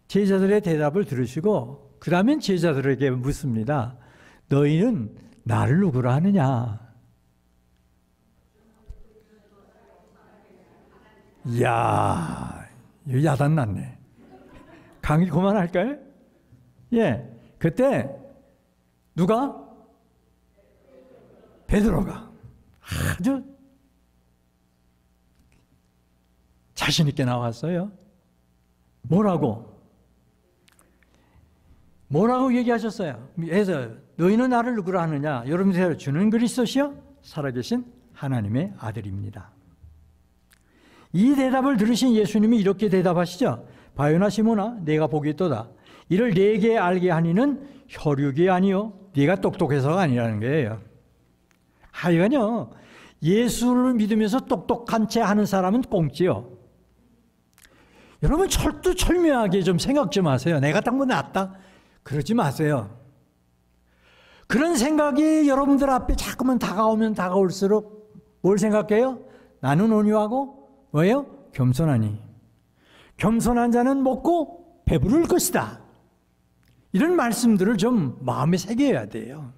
제자들의 대답을 들으시고 그 다음엔 제자들에게 묻습니다. 너희는 나를 누구라 하느냐? 이야, 이거 야단 났네. 강의 그만할까요? 예, 그때 누가? 베드로가 아주 자신 있게 나왔어요. 뭐라고 얘기하셨어요? 그래서 너희는 나를 누구라 하느냐? 여러분들 주는 그리스도시요 살아계신 하나님의 아들입니다. 이 대답을 들으신 예수님이 이렇게 대답하시죠. 바요나 시몬아, 내가 복이 있도다. 이를 네게 알게 하니는 혈육이 아니요 네가 똑똑해서가 아니라는 거예요. 하여간요, 예수를 믿으면서 똑똑한 채 하는 사람은 꽁지요. 여러분 철두철미하게 좀 생각 좀 하세요. 내가 딱 뭐 낫다 그러지 마세요. 그런 생각이 여러분들 앞에 자꾸만 다가오면 다가올수록 뭘 생각해요? 나는 온유하고 뭐예요? 겸손하니. 겸손한 자는 먹고 배부를 것이다. 이런 말씀들을 좀 마음에 새겨야 돼요.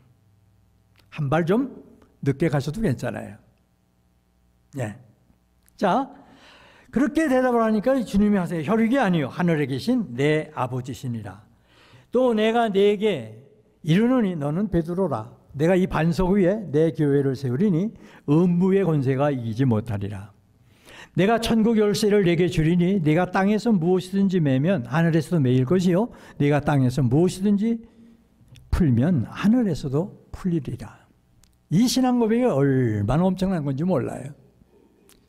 한 발 좀 늦게 가셔도 괜찮아요. 예. 자, 그렇게 대답을 하니까 주님이 하세요. 혈육이 아니요 하늘에 계신 내 아버지시니라. 또 내가 네게 이르노니 너는 베드로라. 내가 이 반석 위에 내 교회를 세우리니 음부의 권세가 이기지 못하리라. 내가 천국 열쇠를 내게 주리니 네가 땅에서 무엇이든지 매면 하늘에서도 매일 것이요 네가 땅에서 무엇이든지 풀면 하늘에서도 풀리리라. 이 신앙 고백이 얼마나 엄청난 건지 몰라요.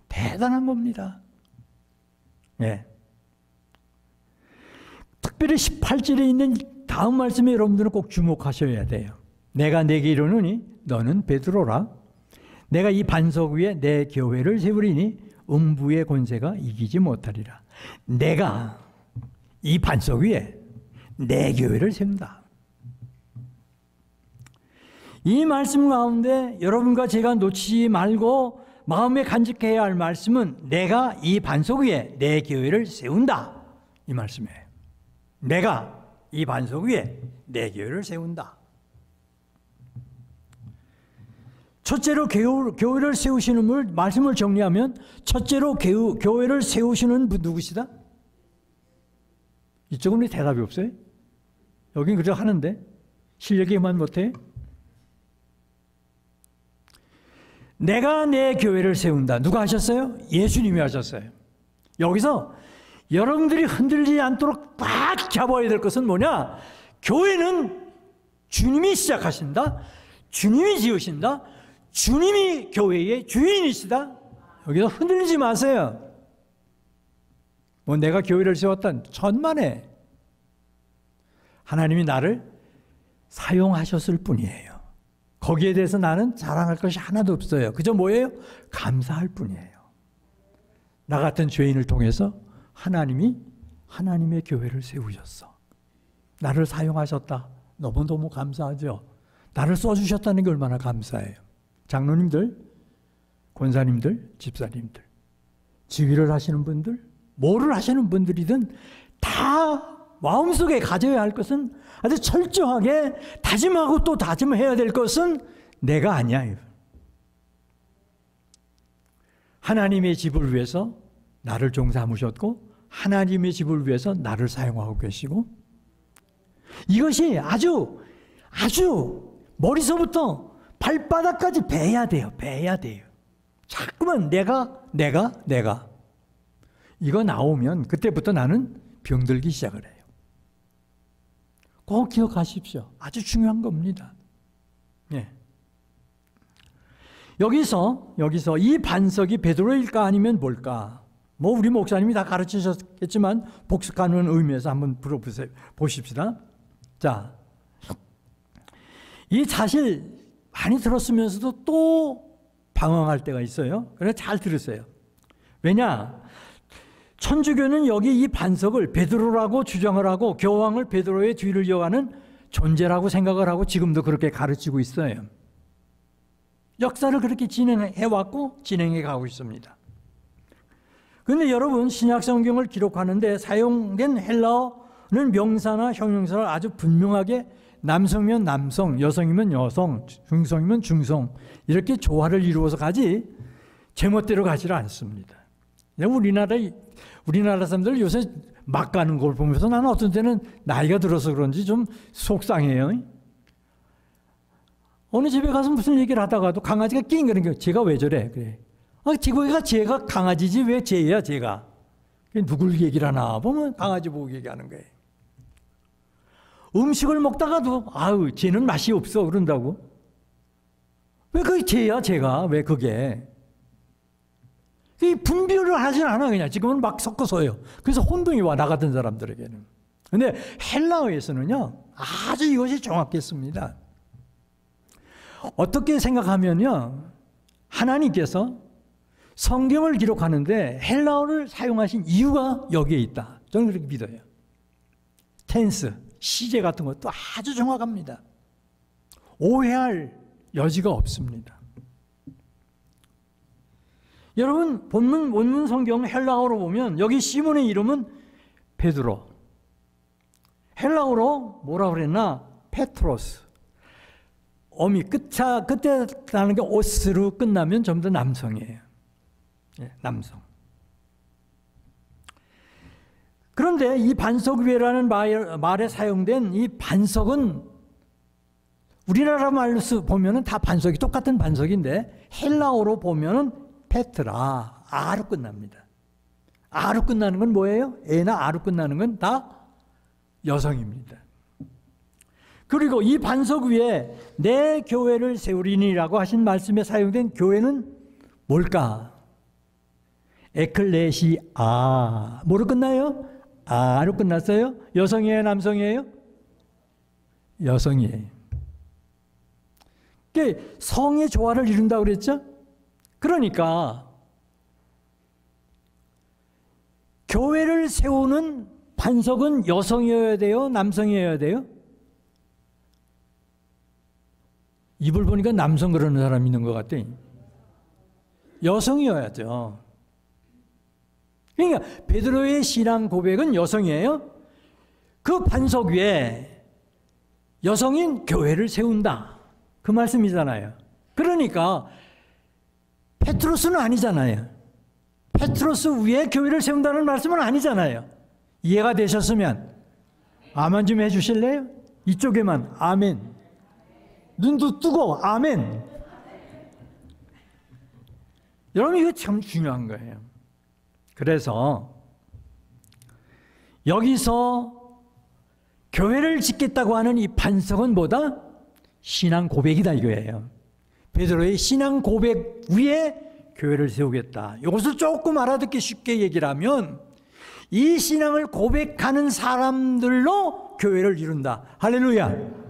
대단한 겁니다. 예. 특별히 18절에 있는 다음 말씀에 여러분들은 꼭 주목하셔야 돼요. 내가 네게 이르노니 너는 베드로라. 내가 이 반석 위에 내 교회를 세우리니 음부의 권세가 이기지 못하리라. 내가 이 반석 위에 내 교회를 세운다. 이 말씀 가운데 여러분과 제가 놓치지 말고 마음에 간직해야 할 말씀은 내가 이 반석 위에 내 교회를 세운다. 이 말씀이에요. 내가 이 반석 위에 내 교회를 세운다. 첫째로 교회를 세우시는 분, 말씀을 정리하면 첫째로 교회를 세우시는 분 누구시다? 이쪽은 왜 대답이 없어요? 여긴 그저 하는데 실력이만 못해? 내가 내 교회를 세운다. 누가 하셨어요? 예수님이 하셨어요. 여기서 여러분들이 흔들리지 않도록 딱 잡아야 될 것은 뭐냐? 교회는 주님이 시작하신다. 주님이 지으신다. 주님이 교회의 주인이시다. 여기서 흔들리지 마세요. 뭐 내가 교회를 세웠다. 천만에. 하나님이 나를 사용하셨을 뿐이에요. 거기에 대해서 나는 자랑할 것이 하나도 없어요. 그저 뭐예요? 감사할 뿐이에요. 나 같은 죄인을 통해서 하나님이 하나님의 교회를 세우셨어. 나를 사용하셨다. 너무너무 감사하죠. 나를 써주셨다는 게 얼마나 감사해요. 장로님들, 권사님들, 집사님들, 지휘를 하시는 분들, 뭐를 하시는 분들이든 다 마음속에 가져야 할 것은 아주 철저하게 다짐하고 또 다짐해야 될 것은 내가 아니야. 하나님의 집을 위해서 나를 종삼으셨고 하나님의 집을 위해서 나를 사용하고 계시고 이것이 아주 머리서부터 발바닥까지 베야 돼요. 베야 돼요. 자꾸만 내가. 이거 나오면 그때부터 나는 병들기 시작을 해요. 꼭 기억하십시오. 아주 중요한 겁니다. 예. 여기서 이 반석이 베드로일까 아니면 뭘까? 뭐 우리 목사님이 다 가르치셨겠지만 복습하는 의미에서 한번 보십시다. 자, 이 사실 많이 들었으면서도 또 방황할 때가 있어요. 그래서 잘 들으세요. 왜냐? 천주교는 여기 이 반석을 베드로라고 주장을 하고 교황을 베드로의 뒤를 이어가는 존재라고 생각을 하고 지금도 그렇게 가르치고 있어요. 역사를 그렇게 진행해왔고 진행해 가고 있습니다. 그런데 여러분, 신약 성경을 기록하는데 사용된 헬라어는 명사나 형용사를 아주 분명하게 남성이면 남성, 여성이면 여성, 중성이면 중성 이렇게 조화를 이루어서 가지 제멋대로 가지를 않습니다. 우리나라 사람들 요새 막 가는 걸 보면서 나는 어떤 때는 나이가 들어서 그런지 좀 속상해요. 어느 집에 가서 무슨 얘기를 하다가도 강아지가 낑그는 게 제가 왜 저래? 그래. 제가 강아지지 왜 쟤야 제가. 누굴 얘기를 하나 보면 강아지 보고 얘기하는 거예요. 음식을 먹다가도 아유 쟤는 맛이 없어 그런다고. 왜 그게 쟤야 제가 왜 그게. 분별을 하진 않아 그냥 지금은 막 섞어서요. 그래서 혼동이 와 나 같은 사람들에게는. 근데 헬라어에서는요 아주 이것이 정확했습니다. 어떻게 생각하면요 하나님께서 성경을 기록하는데 헬라어를 사용하신 이유가 여기에 있다. 저는 그렇게 믿어요. 텐스, 시제 같은 것도 아주 정확합니다. 오해할 여지가 없습니다. 여러분 원문 성경 헬라어로 보면 여기 시몬의 이름은 베드로. 헬라어로 뭐라 그랬나? 페트로스. 어미 끝에 나는 게 오스로 끝나면 전부 다 남성이에요. 예, 남성. 그런데 이 반석 위에라는 말에 사용된 이 반석은 우리나라 말로 보면은 다 반석이 똑같은 반석인데 헬라어로 보면은 페트라, 아로 끝납니다. 아로 끝나는 건 뭐예요? 에나 아로 끝나는 건 다 여성입니다. 그리고 이 반석 위에 내 교회를 세우리니라고 하신 말씀에 사용된 교회는 뭘까? 에클레시아. 뭐로 끝나요? 아로 끝났어요? 여성이에요? 남성이에요? 여성이에요. 성의 조화를 이룬다고 그랬죠? 그러니까 교회를 세우는 반석은 여성이어야 돼요? 남성이어야 돼요? 입을 보니까 남성 그러는 사람이 있는 것 같아. 여성이어야죠. 그러니까 베드로의 신앙 고백은 여성이에요. 그 반석 위에 여성인 교회를 세운다. 그 말씀이잖아요. 그러니까 페트로스는 아니잖아요. 페트로스 위에 교회를 세운다는 말씀은 아니잖아요. 이해가 되셨으면 아멘 좀 해주실래요? 이쪽에만 아멘. 눈도 뜨고 아멘. 여러분 이거 참 중요한 거예요. 그래서 여기서 교회를 짓겠다고 하는 이 반석은 뭐다? 신앙 고백이다 이거예요. 베드로의 신앙 고백 위에 교회를 세우겠다. 이것을 조금 알아듣기 쉽게 얘기를 하면 이 신앙을 고백하는 사람들로 교회를 이룬다. 할렐루야.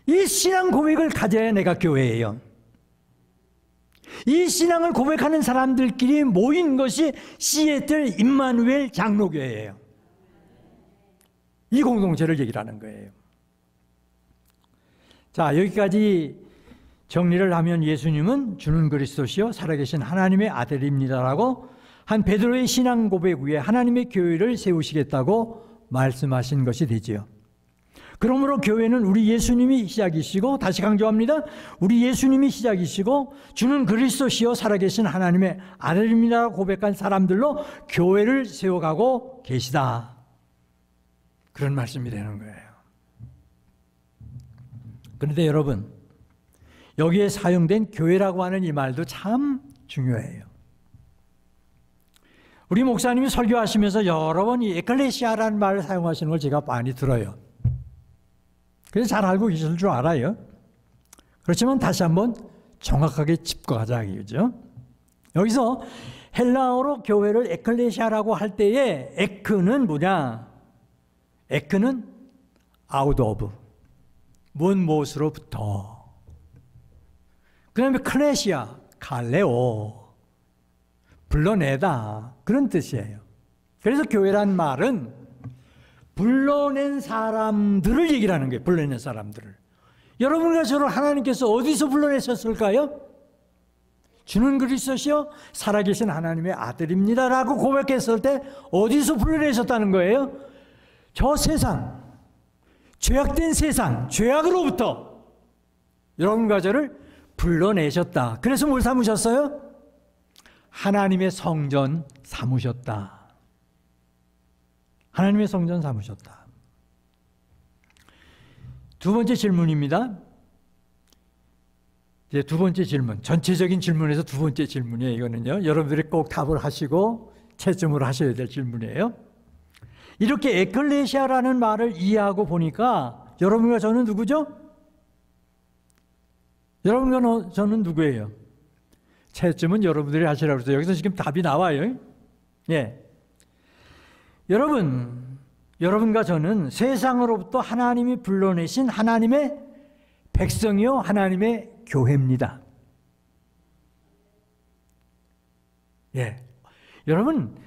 이 신앙 고백을 가져야 내가 교회예요. 이 신앙을 고백하는 사람들끼리 모인 것이 시애틀 임마누엘 장로교회예요. 이 공동체를 얘기를 하는 거예요. 자, 여기까지 정리를 하면 예수님은 주는 그리스도시요 살아계신 하나님의 아들입니다라고 한 베드로의 신앙 고백 위에 하나님의 교회를 세우시겠다고 말씀하신 것이 되지요. 그러므로 교회는 우리 예수님이 시작이시고, 다시 강조합니다. 우리 예수님이 시작이시고 주는 그리스도시요 살아계신 하나님의 아들입니다 고백한 사람들로 교회를 세워가고 계시다. 그런 말씀이 되는 거예요. 그런데 여러분, 여기에 사용된 교회라고 하는 이 말도 참 중요해요. 우리 목사님이 설교하시면서 여러 번 이 에클레시아라는 말을 사용하시는 걸 제가 많이 들어요. 그래서 잘 알고 계실 줄 알아요. 그렇지만 다시 한번 정확하게 짚고가자 이거죠. 여기서 헬라어로 교회를 에클레시아라고 할 때에 에크는 뭐냐? 에크는 out of, 무엇으로부터. 그 다음에 클레시아, 갈레오, 불러내다, 그런 뜻이에요. 그래서 교회란 말은 불러낸 사람들을 얘기를 하는 거예요. 불러낸 사람들을. 여러분과 저를 하나님께서 어디서 불러내셨을까요? 주는 그리스도시요 살아계신 하나님의 아들입니다 라고 고백했을 때 어디서 불러내셨다는 거예요? 저 세상, 죄악된 세상, 죄악으로부터 여러분과 저를 불러내셨다. 그래서 뭘 삼으셨어요? 하나님의 성전 삼으셨다. 하나님의 성전 삼으셨다. 두 번째 질문입니다. 이제 두 번째 질문, 전체적인 질문에서 두 번째 질문이에요. 이거는요, 여러분들이 꼭 답을 하시고 채점을 하셔야 될 질문이에요. 이렇게 에클레시아라는 말을 이해하고 보니까 여러분과 저는 누구죠? 여러분과 저는 누구예요? 채점은 여러분들이 하시라고 해서 여기서 지금 답이 나와요. 예. 여러분과 저는 세상으로부터 하나님이 불러내신 하나님의 백성이요, 하나님의 교회입니다. 예. 여러분,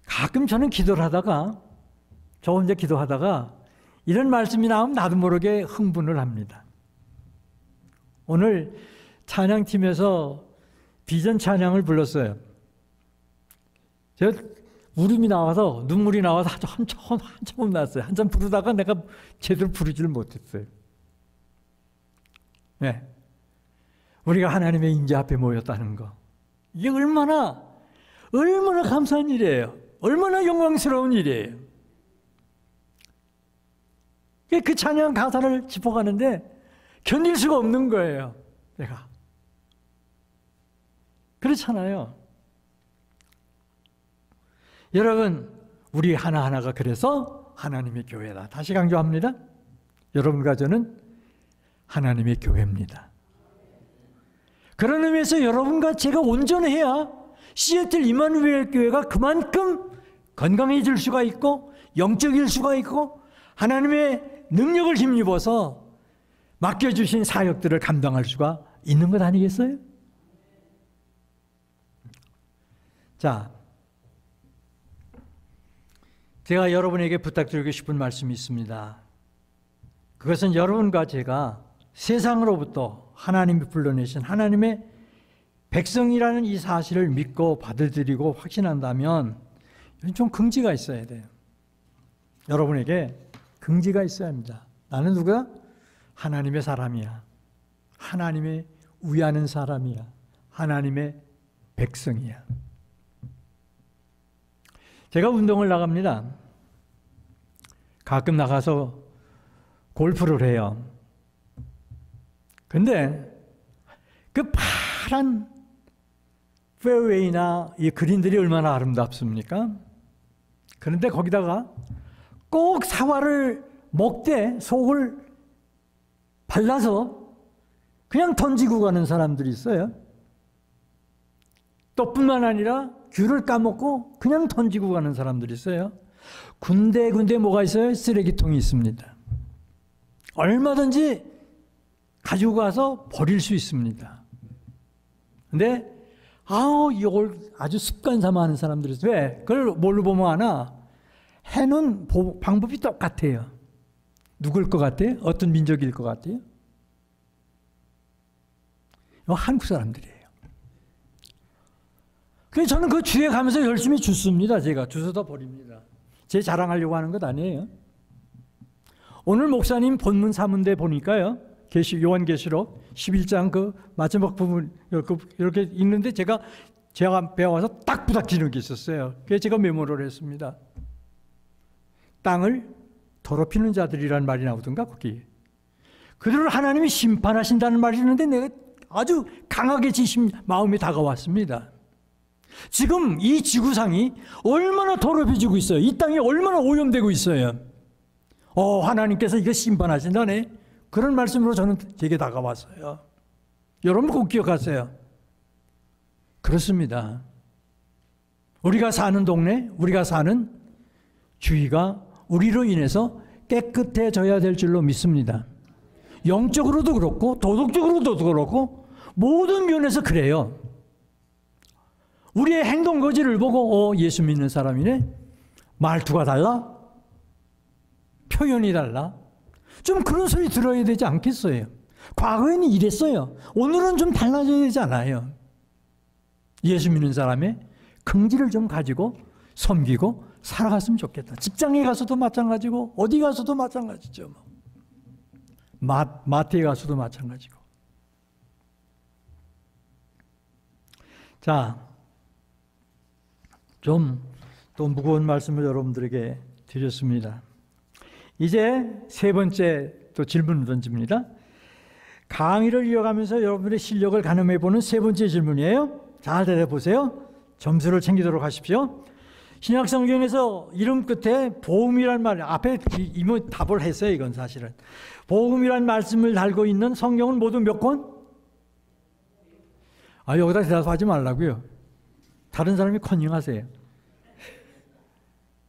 가끔 저는 기도를 하다가, 저 혼자 기도하다가 이런 말씀이 나오면 나도 모르게 흥분을 합니다. 오늘 찬양팀에서 비전 찬양을 불렀어요. 제가 울음이 나와서, 눈물이 나와서 한참 났어요. 한참 부르다가 내가 제대로 부르지를 못했어요. 네. 우리가 하나님의 임재 앞에 모였다는 거. 이게 얼마나 감사한 일이에요. 얼마나 영광스러운 일이에요. 그 찬양 가사를 짚어가는데 견딜 수가 없는 거예요. 내가. 그렇잖아요. 여러분, 우리 하나하나가 그래서 하나님의 교회다. 다시 강조합니다. 여러분과 저는 하나님의 교회입니다. 그런 의미에서 여러분과 제가 온전해야 시애틀 이마누엘 교회가 그만큼 건강해질 수가 있고 영적일 수가 있고 하나님의 능력을 힘입어서 맡겨주신 사역들을 감당할 수가 있는 것 아니겠어요? 자, 제가 여러분에게 부탁드리고 싶은 말씀이 있습니다. 그것은 여러분과 제가 세상으로부터 하나님이 불러내신 하나님의 백성이라는 이 사실을 믿고 받아들이고 확신한다면 좀 긍지가 있어야 돼요. 여러분에게 긍지가 있어야 합니다. 나는 누구야? 하나님의 사람이야. 하나님의 위하는 사람이야. 하나님의 백성이야. 제가 운동을 나갑니다. 가끔 나가서 골프를 해요. 근데 그 파란 페어웨이나 이 그린들이 얼마나 아름답습니까? 그런데 거기다가 꼭 사과를 먹되 속을 발라서 그냥 던지고 가는 사람들이 있어요. 또 뿐만 아니라 귤을 까먹고 그냥 던지고 가는 사람들이 있어요. 군데군데 뭐가 있어요? 쓰레기통이 있습니다. 얼마든지 가지고 가서 버릴 수 있습니다. 근데 이걸 아주 습관 삼아 하는 사람들이 있어요. 왜? 그걸 뭘로 보면 아나? 해는 방법이 똑같아요. 누굴 것 같아요? 어떤 민족일 것 같아요? 한국 사람들이에요. 그래서 저는 그 주에 가면서 열심히 줍습니다. 제가 주워다 버립니다. 제 자랑하려고 하는 것 아니에요. 오늘 목사님 본문 사문대 보니까요, 요한계시록 11장 그 마지막 부분 이렇게 읽는데 제가 배워와서 딱 부닥치는 게 있었어요. 그래서 제가 메모를 했습니다. 땅을 더럽히는 자들이라는 말이 나오던가 거기. 그들을 하나님이 심판하신다는 말이 있는데 내가 아주 강하게 마음이 다가왔습니다. 지금 이 지구상이 얼마나 더럽혀지고 있어요. 이 땅이 얼마나 오염되고 있어요. 하나님께서 이거 심판하신다네. 그런 말씀으로 저는 제게 다가왔어요. 여러분 꼭 기억하세요. 그렇습니다. 우리가 사는 동네, 우리가 사는 주위가 우리로 인해서 깨끗해져야 될 줄로 믿습니다. 영적으로도 그렇고 도덕적으로도 그렇고 모든 면에서 그래요. 우리의 행동 거지를 보고 예수 믿는 사람이네. 말투가 달라? 표현이 달라? 좀 그런 소리 들어야 되지 않겠어요? 과거에는 이랬어요. 오늘은 좀 달라져야 되지 않아요? 예수 믿는 사람의 긍지를 좀 가지고 섬기고 살아갔으면 좋겠다. 직장에 가서도 마찬가지고 어디 가서도 마찬가지죠. 마트에 가서도 마찬가지고. 자, 좀 또 무거운 말씀을 여러분들에게 드렸습니다. 이제 세 번째 또 질문을 던집니다. 강의를 이어가면서 여러분들의 실력을 가늠해 보는 세 번째 질문이에요. 잘 대답해 보세요. 점수를 챙기도록 하십시오. 신약 성경에서 이름 끝에 복음이란 말, 앞에 이미 답을 했어요. 이건 사실은 복음이란 말씀을 달고 있는 성경은 모두 몇 권? 여기다 대답하지 말라고요. 다른 사람이 컨닝하세요.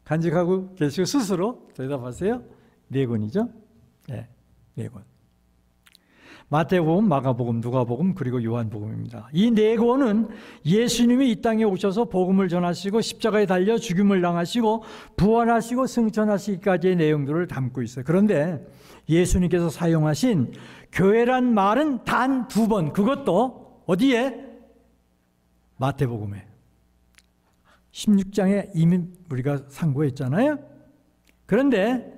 간직하고 계시고 스스로 대답하세요. 4권이죠. 네, 4권. 마태복음, 마가복음, 누가복음, 그리고 요한복음입니다. 이 4권은 예수님이 이 땅에 오셔서 복음을 전하시고 십자가에 달려 죽임을 당하시고 부활하시고 승천하시기까지의 내용들을 담고 있어요. 그런데 예수님께서 사용하신 교회란 말은 단 2번, 그것도 어디에? 마태복음에. 16장에 이미 우리가 상고했잖아요. 그런데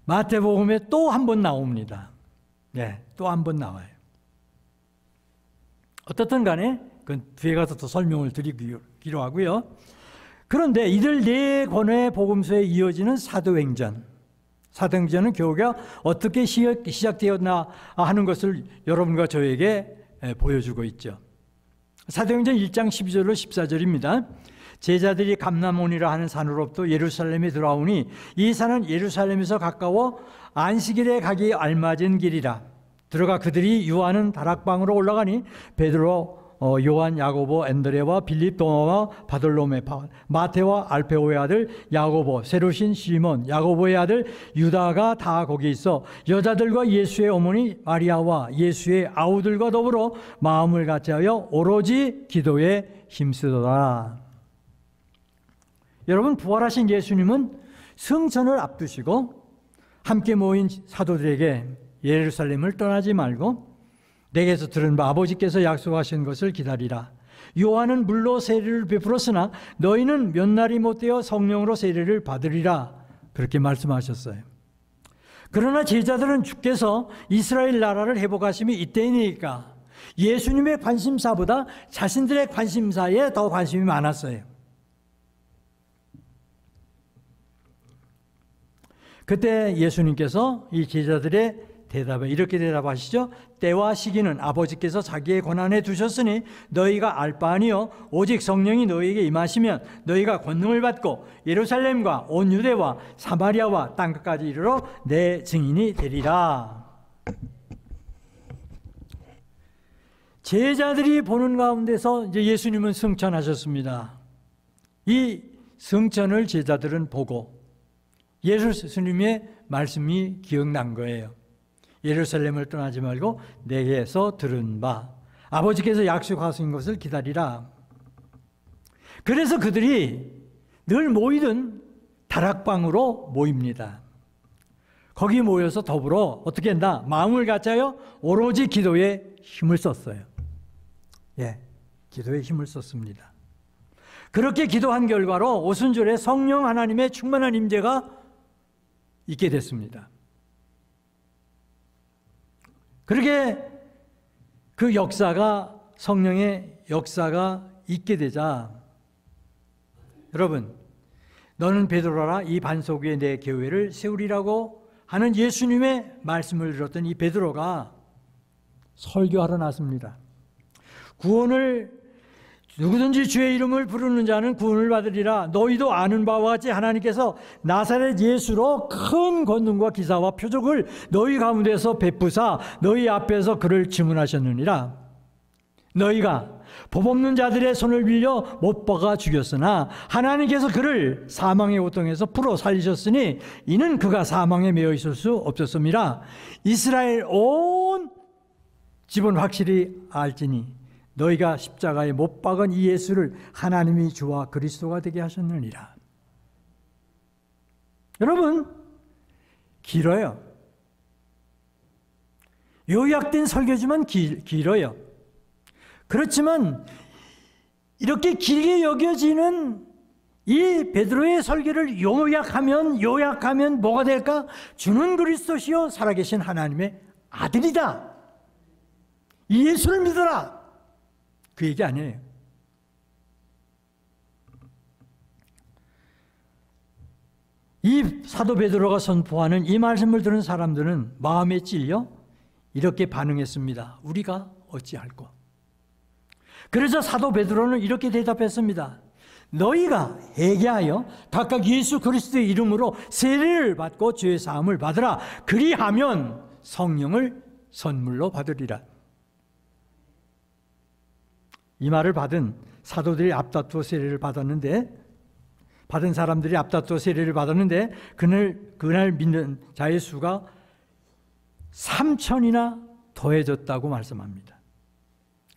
마태복음에 또 한 번 나옵니다. 네, 또 한 번 나와요. 어떻든 간에 그건 뒤에 가서 또 설명을 드리기로 하고요. 그런데 이들 4권의 복음서에 이어지는 사도행전. 사도행전은 교회가 어떻게 시작되었나 하는 것을 여러분과 저에게 보여주고 있죠. 사도행전 1장 12절로 14절입니다. 제자들이 감람온이라 하는 산으로부터 예루살렘에 들어오니 이 산은 예루살렘에서 가까워 안식일에 가기 알맞은 길이라. 들어가 그들이 유하는 다락방으로 올라가니 베드로, 요한, 야고보, 안드레와 빌립, 도마와 바돌로메, 마테와 알페오의 아들 야고보, 세로신 시몬, 야고보의 아들 유다가 다 거기 있어 여자들과 예수의 어머니 마리아와 예수의 아우들과 더불어 마음을 같이하여 오로지 기도에 힘쓰더라. 여러분, 부활하신 예수님은 승천을 앞두시고 함께 모인 사도들에게 예루살렘을 떠나지 말고 내게서 들은 바 아버지께서 약속하신 것을 기다리라. 요한은 물로 세례를 베풀었으나 너희는 몇 날이 못되어 성령으로 세례를 받으리라. 그렇게 말씀하셨어요. 그러나 제자들은 주께서 이스라엘 나라를 회복하심이 이때이니까 예수님의 관심사보다 자신들의 관심사에 더 관심이 많았어요. 그때 예수님께서 이 제자들의 대답에 이렇게 대답하시죠. 때와 시기는 아버지께서 자기의 권한에 두셨으니 너희가 알 바 아니요 오직 성령이 너희에게 임하시면 너희가 권능을 받고 예루살렘과 온 유대와 사마리아와 땅끝까지 이르러 내 증인이 되리라. 제자들이 보는 가운데서 이제 예수님은 승천하셨습니다. 이 승천을 제자들은 보고 예수님의 말씀이 기억난 거예요. 예루살렘을 떠나지 말고 내게서 들은 바 아버지께서 약속하신 것을 기다리라. 그래서 그들이 늘 모이던 다락방으로 모입니다. 거기 모여서 더불어 어떻게 한다? 마음을 같이하여 오로지 기도에 힘을 썼어요. 예, 기도에 힘을 썼습니다. 그렇게 기도한 결과로 오순절에 성령 하나님의 충만한 임재가 있게 됐습니다. 그렇게 그 역사가 성령의 역사가 있게 되자 여러분 너는 베드로라 이 반석 위에 내 교회를 세우리라고 하는 예수님의 말씀을 들었던 이 베드로가 설교하러 나섭니다. 구원을 누구든지 주의 이름을 부르는 자는 구원을 받으리라. 너희도 아는 바와 같이 하나님께서 나사렛 예수로 큰 권능과 기사와 표적을 너희 가운데서 베푸사 너희 앞에서 그를 증언하셨느니라. 너희가 법 없는 자들의 손을 빌려 못 박아 죽였으나 하나님께서 그를 사망의 고통에서 풀어 살리셨으니 이는 그가 사망에 매여 있을 수 없었음이라. 이스라엘 온 집은 확실히 알지니 너희가 십자가에 못 박은 이 예수를 하나님이 주와 그리스도가 되게 하셨느니라. 여러분, 길어요. 요약된 설교지만 길어요. 그렇지만 이렇게 길게 여겨지는 이 베드로의 설교를 요약하면 뭐가 될까? 주는 그리스도시요 살아계신 하나님의 아들이다. 이 예수를 믿어라. 그 얘기 아니에요. 이 사도 베드로가 선포하는 이 말씀을 들은 사람들은 마음에 찔려 이렇게 반응했습니다. 우리가 어찌할꼬? 그래서 사도 베드로는 이렇게 대답했습니다. 너희가 회개하여 각각 예수 그리스도의 이름으로 세례를 받고 죄 사함을 받으라. 그리하면 성령을 선물로 받으리라. 이 말을 받은 사도들이 앞다투어 세례를 받았는데, 받은 사람들이 앞다투어 세례를 받았는데 그날 믿는 자의 수가 3,000이나 더해졌다고 말씀합니다.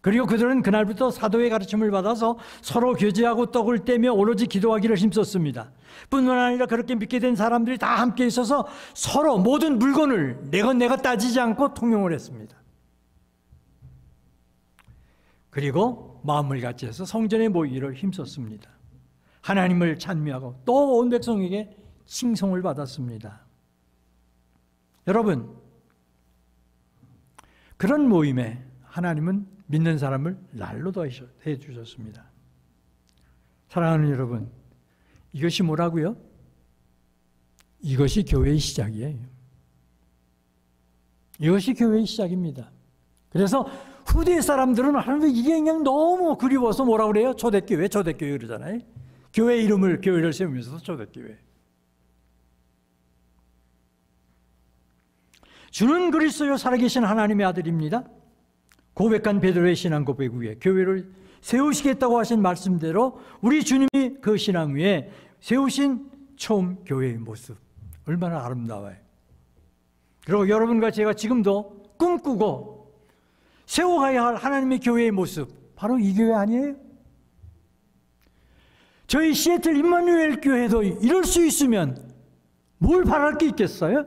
그리고 그들은 그날부터 사도의 가르침을 받아서 서로 교제하고 떡을 떼며 오로지 기도하기를 힘썼습니다. 뿐만 아니라 그렇게 믿게 된 사람들이 다 함께 있어서 서로 모든 물건을 내 것 내가 따지지 않고 통용을 했습니다. 그리고 마음을 같이 해서 성전에 모이기를 힘썼습니다. 하나님을 찬미하고 또 온 백성에게 칭송을 받았습니다. 여러분, 그런 모임에 하나님은 믿는 사람을 날로 더해 주셨습니다. 사랑하는 여러분, 이것이 뭐라고요? 이것이 교회의 시작이에요. 이것이 교회의 시작입니다. 그래서 후대 사람들은 하나님 이게 그냥 너무 그리워서 뭐라 그래요? 초대교회 그러잖아요. 교회 이름을 교회를 세우면서도 초대교회. 주는 그리스도요 살아계신 하나님의 아들입니다. 고백한 베드로의 신앙 고백 위에 교회를 세우시겠다고 하신 말씀대로 우리 주님이 그 신앙 위에 세우신 처음 교회의 모습 얼마나 아름다워요. 그리고 여러분과 제가 지금도 꿈꾸고 세워가야 할 하나님의 교회의 모습, 바로 이 교회 아니에요? 저희 시애틀 임마누엘 교회도 이럴 수 있으면 뭘 바랄 게 있겠어요?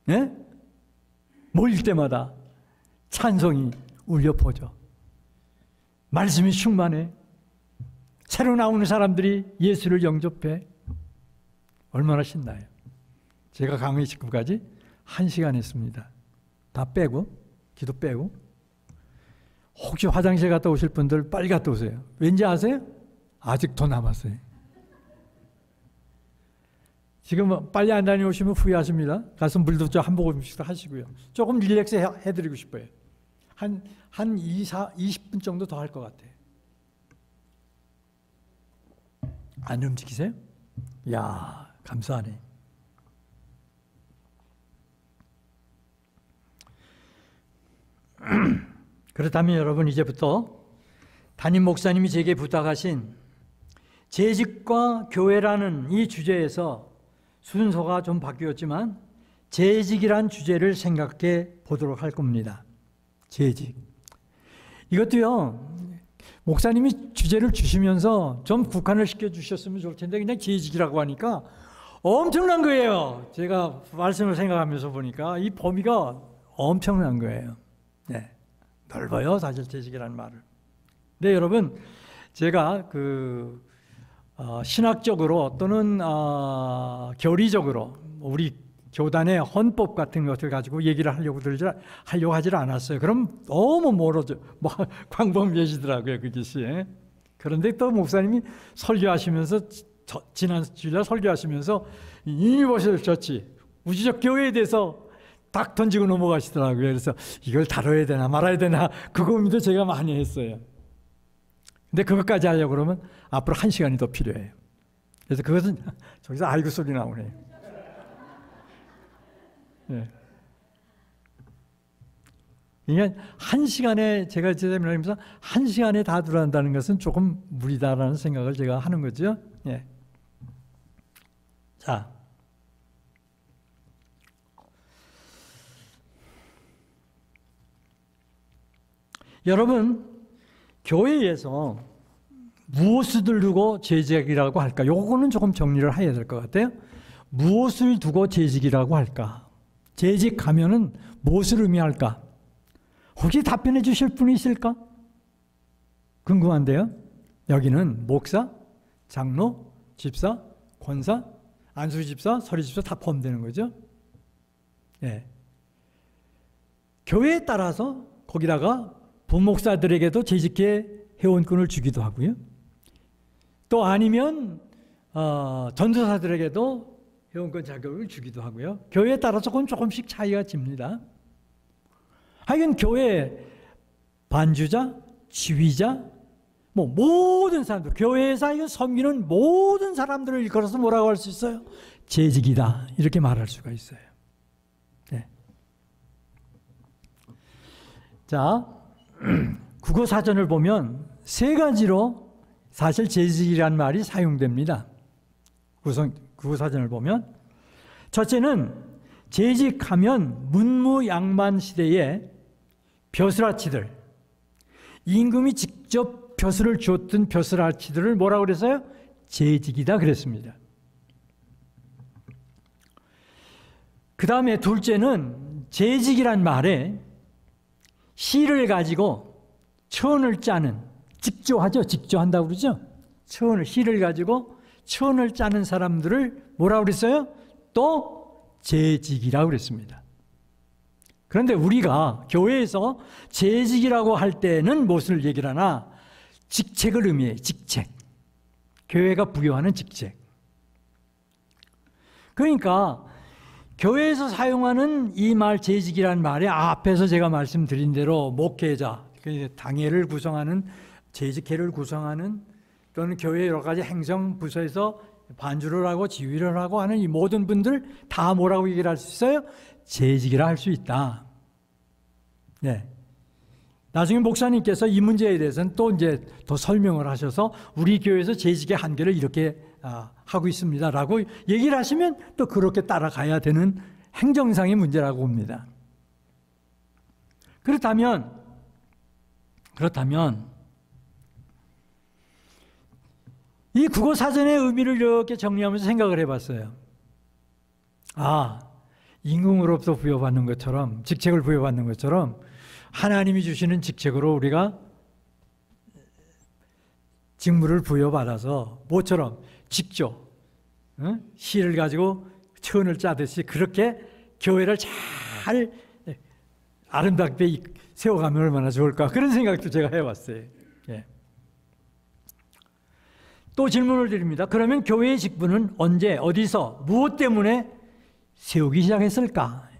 예? 모일 때마다 찬송이 울려 퍼져. 말씀이 충만해. 새로 나오는 사람들이 예수를 영접해. 얼마나 신나요. 제가 강의 직후까지 1시간 했습니다. 다 빼고, 기도 빼고. 혹시 화장실 갔다 오실 분들 빨리 갔다 오세요. 왠지 아세요? 아직 더 남았어요. 지금 빨리 안 다녀오시면 후회하십니다. 가서 물도 좀 한 모금씩 하시고요. 조금 릴렉스 해드리고 싶어요. 한 20분 정도 더 할 것 같아요. 안 움직이세요? 이야, 감사하네. 그렇다면 여러분, 이제부터 담임 목사님이 제게 부탁하신 재직과 교회라는 이 주제에서 순서가 좀 바뀌었지만 재직이란 주제를 생각해 보도록 할 겁니다. 재직. 이것도요, 목사님이 주제를 주시면서 좀 국한을 시켜주셨으면 좋을 텐데 그냥 재직이라고 하니까 엄청난 거예요. 제가 말씀을 생각하면서 보니까 이 범위가 엄청난 거예요. 네, 넓어요, 사실 재직이라는 말을. 근데 여러분, 제가 신학적으로 또는 교리적으로 우리 교단의 헌법 같은 것을 가지고 얘기를 하려고 하질 않았어요. 그럼 너무 멀어져, 광범위해지더라고요, 그것이. 그런데 또 목사님이 설교하시면서, 지난 주일날 설교하시면서 유니버설 처치, 우주적 교회에 대해서 딱 던지고 넘어가시더라고요. 그래서 이걸 다뤄야 되나 말아야 되나 그 고민도 제가 많이 했어요. 근데 그것까지 하려고 그러면 앞으로 1시간이 더 필요해요. 그래서 그것은 저기서 아이고 소리 나오네요. 네. 그러니까 1시간에 제가 제자면하면서 1시간에 다 들어간다는 것은 조금 무리다라는 생각을 제가 하는 거죠. 예. 자, 여러분 교회에서 무엇을 두고 재직이라고 할까? 요거는 조금 정리를 해야 될 것 같아요. 무엇을 두고 재직이라고 할까? 재직하면은 무엇을 의미할까? 혹시 답변해 주실 분이 있을까? 궁금한데요. 여기는 목사, 장로, 집사, 권사, 안수집사, 서리집사 다 포함되는 거죠. 예. 교회에 따라서 거기다가 부목사들에게도 재직계 회원권을 주기도 하고요. 또 아니면 전도사들에게도 회원권 자격을 주기도 하고요. 교회에 따라서 조금씩 차이가 집니다. 하여간 교회 반주자, 지휘자, 뭐 모든 사람들, 교회에서 섬기는 모든 사람들을 일컬어서 뭐라고 할 수 있어요? 재직이다 이렇게 말할 수가 있어요. 네. 자, 국어 사전을 보면 세 가지로 사실 재직이라는 말이 사용됩니다. 국어 사전을 보면 첫째는 재직하면 문무양만 시대에 벼슬아치들, 임금이 직접 벼슬을 줬던 벼슬아치들을 뭐라고 그랬어요? 재직이다 그랬습니다. 그 다음에 둘째는 재직이란 말에 시를 가지고 천을 짜는, 직조하죠. 직조한다고 그러죠. 시를 가지고 천을 짜는 사람들을 뭐라고 그랬어요? 또 재직이라고 그랬습니다. 그런데 우리가 교회에서 재직이라고 할 때는 무엇을 얘기를 하나? 직책을 의미해요. 직책. 교회가 부여하는 직책. 그러니까 교회에서 사용하는 이 말 재직이라는 말에 앞에서 제가 말씀드린 대로 목회자, 당회를 구성하는, 재직회를 구성하는, 또는 교회 여러 가지 행정 부서에서 반주를 하고 지휘를 하고 하는 이 모든 분들 다 뭐라고 얘기를 할 수 있어요? 재직이라 할 수 있다. 네. 나중에 목사님께서 이 문제에 대해서는 또 이제 더 설명을 하셔서 우리 교회에서 재직의 한계를 이렇게 하고 있습니다라고 얘기를 하시면 또 그렇게 따라가야 되는 행정상의 문제라고 봅니다. 그렇다면 이 국어 사전의 의미를 이렇게 정리하면서 생각을 해봤어요. 임금으로부터 부여받는 것처럼, 직책을 부여받는 것처럼 하나님이 주시는 직책으로 우리가 직무를 부여받아서 모처럼 직조, 시를 가지고 천을 짜듯이 그렇게 교회를 잘 아름답게 세워가면 얼마나 좋을까, 그런 생각도 제가 해봤어요. 예. 또 질문을 드립니다. 그러면 교회의 직분은 언제, 어디서, 무엇 때문에 세우기 시작했을까?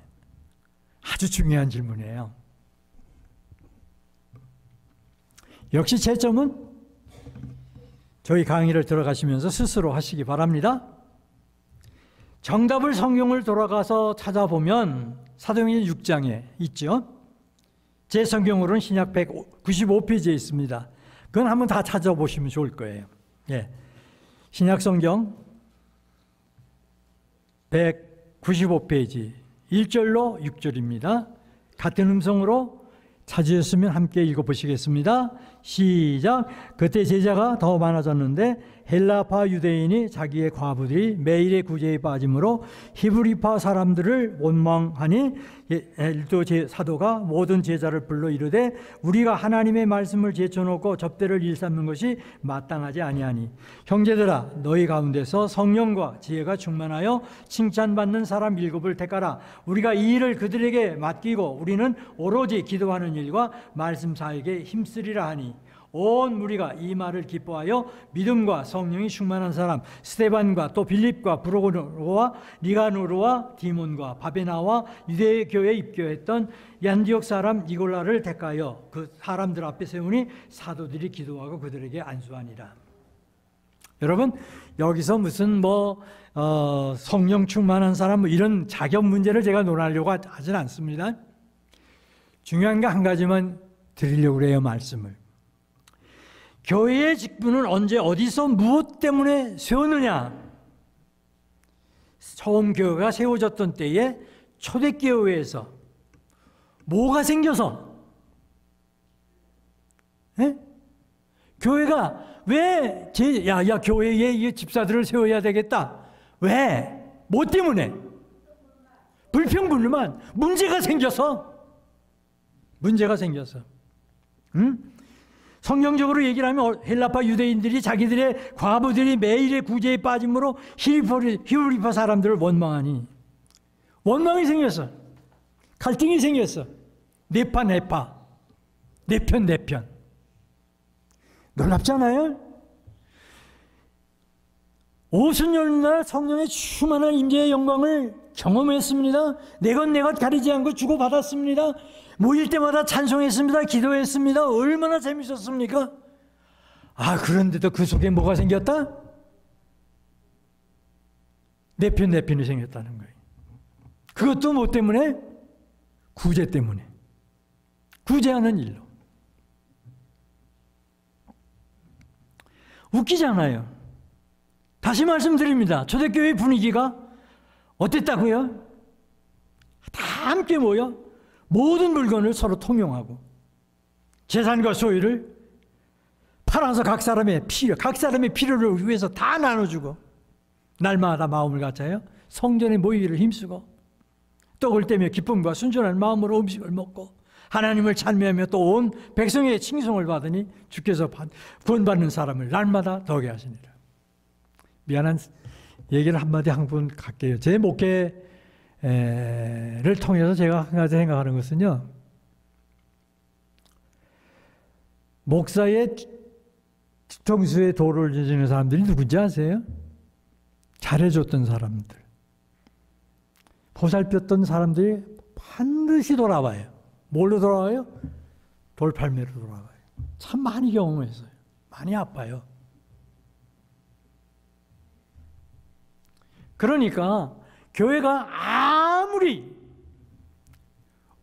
아주 중요한 질문이에요. 역시 채점은 저희 강의를 들어가시면서 스스로 하시기 바랍니다. 정답을 성경을 돌아가서 찾아보면 사도행전 6장에 있죠. 제 성경으로는 신약 195페이지에 있습니다. 그건 한번 다 찾아보시면 좋을 거예요. 예. 신약 성경 195페이지 1절로 6절입니다. 같은 음성으로 찾으셨으면 함께 읽어보시겠습니다. 시작. 그때 제자가 더 많아졌는데 헬라파 유대인이 자기의 과부들이 매일의 구제에 빠짐으로 히브리파 사람들을 원망하니 엘도 사도가 모든 제자를 불러 이르되 우리가 하나님의 말씀을 제쳐놓고 접대를 일삼는 것이 마땅하지 아니하니 형제들아 너희 가운데서 성령과 지혜가 충만하여 칭찬받는 사람 7을 택하라. 우리가 이 일을 그들에게 맡기고 우리는 오로지 기도하는 일과 말씀 사역에 힘쓰리라 하니 온 무리가 이 말을 기뻐하여 믿음과 성령이 충만한 사람 스데반과 또 빌립과 브로고로와 니가노르와 디몬과 바베나와 유대 교회에 입교했던 안디옥 사람 니골라를 택하여 그 사람들 앞에 세우니 사도들이 기도하고 그들에게 안수하니라. 여러분, 여기서 무슨 성령 충만한 사람 이런 자격 문제를 제가 논하려고 하진 않습니다. 중요한 게 한 가지만 드리려고 그래요, 말씀을. 교회의 직분은 언제 어디서 무엇 때문에 세웠느냐? 처음 교회가 세워졌던 때에 초대교회에서 뭐가 생겨서? 에? 교회가 왜 교회에 집사들을 세워야 되겠다. 왜? 뭐 때문에? 불평불만 문제가 생겨서. 응? 성경적으로 얘기를 하면 헬라파 유대인들이 자기들의 과부들이 매일의 구제에 빠짐으로 히브리파 사람들을 원망하니 원망이 생겼어. 갈등이 생겼어. 내파 내편 놀랍잖아요. 오순절날 성령의 충만한 임재의 영광을 경험했습니다. 내 것 가리지 않고 주고받았습니다. 모일 때마다 찬송했습니다. 기도했습니다. 얼마나 재밌었습니까? 그런데도 그 속에 뭐가 생겼다? 내편이 생겼다는 거예요. 그것도 뭐 때문에? 구제 때문에. 구제하는 일로. 웃기잖아요. 다시 말씀드립니다. 초대교회 분위기가 어땠다고요? 다 함께 모여 모든 물건을 서로 통용하고 재산과 소유를 팔아서 각 사람의 필요를 위해서 다 나눠주고 날마다 마음을 갖자요 성전에 모이기를 힘쓰고 떡을 떼며 기쁨과 순전한 마음으로 음식을 먹고 하나님을 찬미하며 또 온 백성의 칭송을 받으니 주께서 구원받는 사람을 날마다 더하게 하시니라. 미안한 얘기를 한마디 한 번 갈게요. 제 목회를 통해서 제가 한 가지 생각하는 것은요. 목사의 정수에 도를 지는 사람들이 누군지 아세요? 잘해줬던 사람들. 보살폈던 사람들이 반드시 돌아와요. 뭘로 돌아와요? 돌팔매로 돌아와요. 참 많이 경험했어요. 많이 아파요. 그러니까 교회가 아무리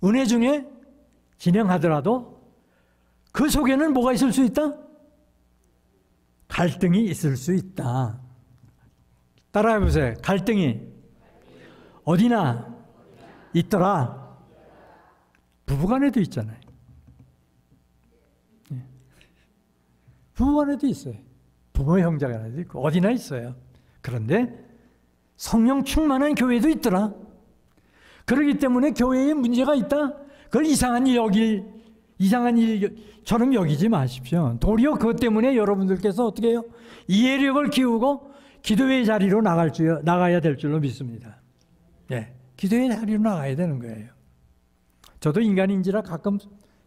은혜 중에 진행하더라도 그 속에는 뭐가 있을 수 있다? 갈등이 있을 수 있다. 따라해 보세요. 갈등이 어디나 있더라. 부부간에도 있잖아요. 부부간에도 있어요. 부모 형제간에도 있고 어디나 있어요. 그런데 성령 충만한 교회도 있더라. 그렇기 때문에 교회에 문제가 있다? 그걸 이상한 일처럼 여기지 마십시오. 도리어 그것 때문에 여러분들께서 어떻게 해요? 이해력을 키우고 기도의 자리로 나가야 될 줄로 믿습니다. 예, 기도의 자리로 나가야 되는 거예요. 저도 인간인지라 가끔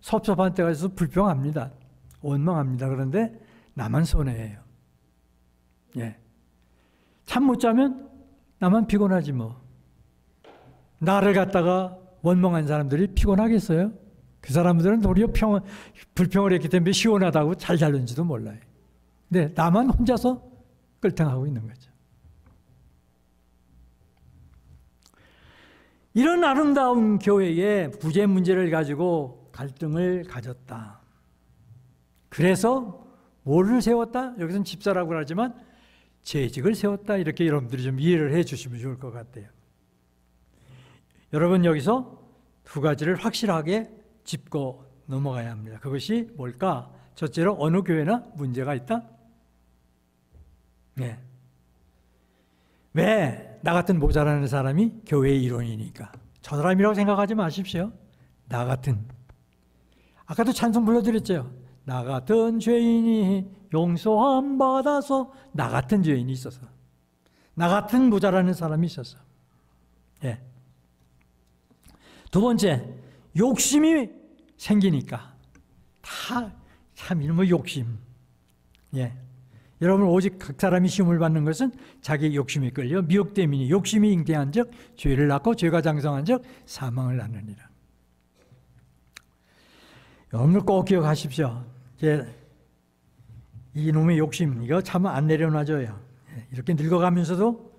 섭섭한 때가 있어서 불평합니다. 원망합니다. 그런데 나만 손해예요. 예. 잠 못 자면 나만 피곤하지 뭐. 나를 갖다가 원망한 사람들이 피곤하겠어요? 그 사람들은 도리어 불평을 했기 때문에 시원하다고 잘 자는지도 몰라요. 근데 나만 혼자서 끌탕하고 있는 거죠. 이런 아름다운 교회에 구제 문제를 가지고 갈등을 가졌다. 그래서 뭐를 세웠다? 여기서는 집사라고 하지만 재직을 세웠다. 이렇게 여러분들이 좀 이해를 해 주시면 좋을 것 같아요. 여러분 여기서 두 가지를 확실하게 짚고 넘어가야 합니다. 그것이 뭘까? 첫째로 어느 교회나 문제가 있다? 네. 왜 나 같은 모자라는 사람이 교회의 일원이니까. 저 사람이라고 생각하지 마십시오. 나 같은. 아까도 찬송 불러드렸죠. 나 같은 죄인이 용서함 받아서 나 같은 죄인이 있어서. 나 같은 모자라는 사람이 있어서. 예. 두 번째, 욕심이 생기니까. 다 참 이놈의 욕심. 예. 여러분 오직 각 사람이 시험을 받는 것은 자기 욕심에 끌려 미혹됨이니 욕심이 잉태한 적 죄를 낳고 죄가 장성한 적 사망을 낳느니라. 여러분들 꼭 기억하십시오. 이놈의 욕심 이거 참 안 내려놔줘요. 이렇게 늙어가면서도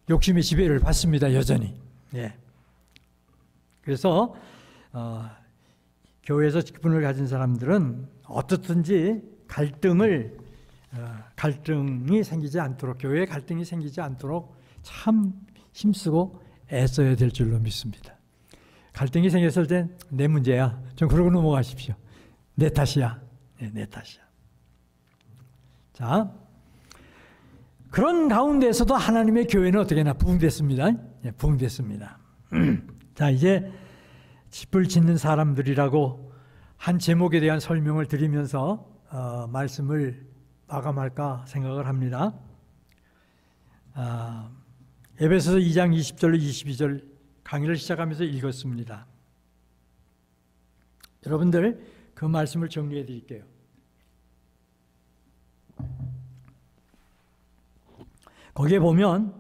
욕심의 지배를 받습니다. 여전히. 예. 그래서 교회에서 직분을 가진 사람들은 어떻든지 갈등이 생기지 않도록, 교회에 갈등이 생기지 않도록 참 힘쓰고 애써야 될 줄로 믿습니다. 갈등이 생겼을 땐 내 문제야. 좀 그러고 넘어가십시오. 내 탓이야. 네, 내 탓이야. 자, 그런 가운데서도 하나님의 교회는 어떻게 나 부흥됐습니다. 네, 부흥됐습니다. 자, 이제 집을 짓는 사람들이라고 한 제목에 대한 설명을 드리면서 말씀을 마감할까 생각을 합니다. 에베소서 2장 20절로 22절 강의를 시작하면서 읽었습니다. 여러분들 그 말씀을 정리해 드릴게요. 거기에 보면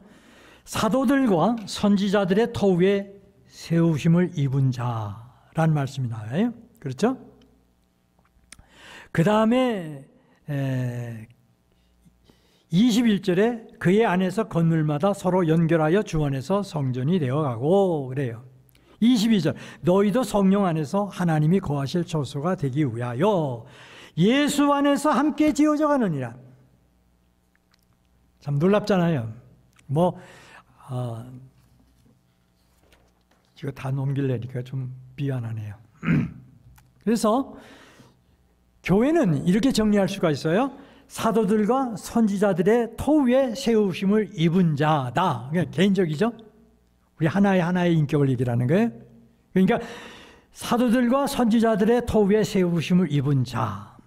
사도들과 선지자들의 터 위에 세우심을 입은 자라는 말씀이 나와요. 그렇죠? 그 다음에 21절에 그의 안에서 건물마다 서로 연결하여 주 안에서 성전이 되어가고 그래요. 22절 너희도 성령 안에서 하나님이 거하실 처소가 되기 위하여 예수 안에서 함께 지어져 가느니라. 참 놀랍잖아요. 이거 다 넘기려니까 좀 미안하네요. 그래서 교회는 이렇게 정리할 수가 있어요. 사도들과 선지자들의 터 위에 세우심을 입은 자다. 그러니까 개인적이죠. 우리 하나의 인격을 얘기하는 거예요. 그러니까 사도들과 선지자들의 터 위에 세우심을 입은 자.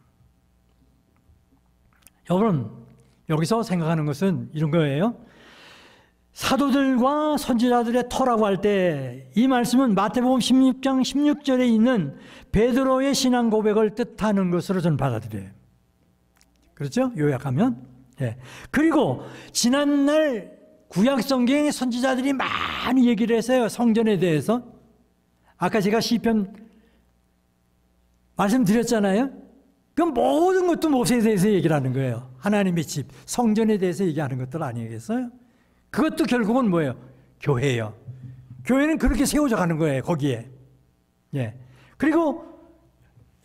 여러분 여기서 생각하는 것은 이런 거예요. 사도들과 선지자들의 터라고 할 때 이 말씀은 마태복음 16장 16절에 있는 베드로의 신앙 고백을 뜻하는 것으로 저는 받아들여요. 그렇죠? 요약하면. 예. 그리고 지난날 구약 성경의 선지자들이 많이 얘기를 했어요. 성전에 대해서. 아까 제가 시편 말씀드렸잖아요. 그 모든 것도 모세에 대해서 얘기를 하는 거예요. 하나님의 집, 성전에 대해서 얘기하는 것들 아니겠어요? 그것도 결국은 뭐예요? 교회예요. 교회는 그렇게 세워져 가는 거예요. 거기에. 예. 그리고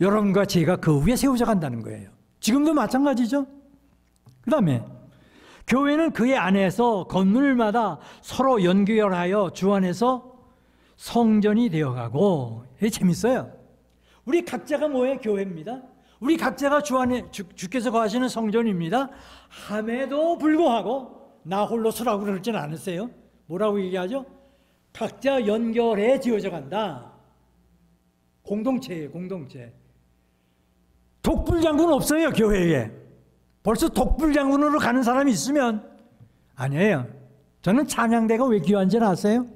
여러분과 제가 그 위에 세워져 간다는 거예요. 지금도 마찬가지죠. 그 다음에 교회는 그의 안에서 건물마다 서로 연결하여 주 안에서 성전이 되어가고. 이게 재밌어요. 우리 각자가 뭐예요? 교회입니다. 우리 각자가 주 안에 주께서 거하시는 성전입니다. 함에도 불구하고 나 홀로 서라고 그러지는 않으세요. 뭐라고 얘기하죠? 각자 연결해 지어져 간다. 공동체예요. 공동체. 독불장군 없어요. 교회에. 벌써 독불장군으로 가는 사람이 있으면 아니에요. 저는 찬양대가 왜 귀한지 아세요?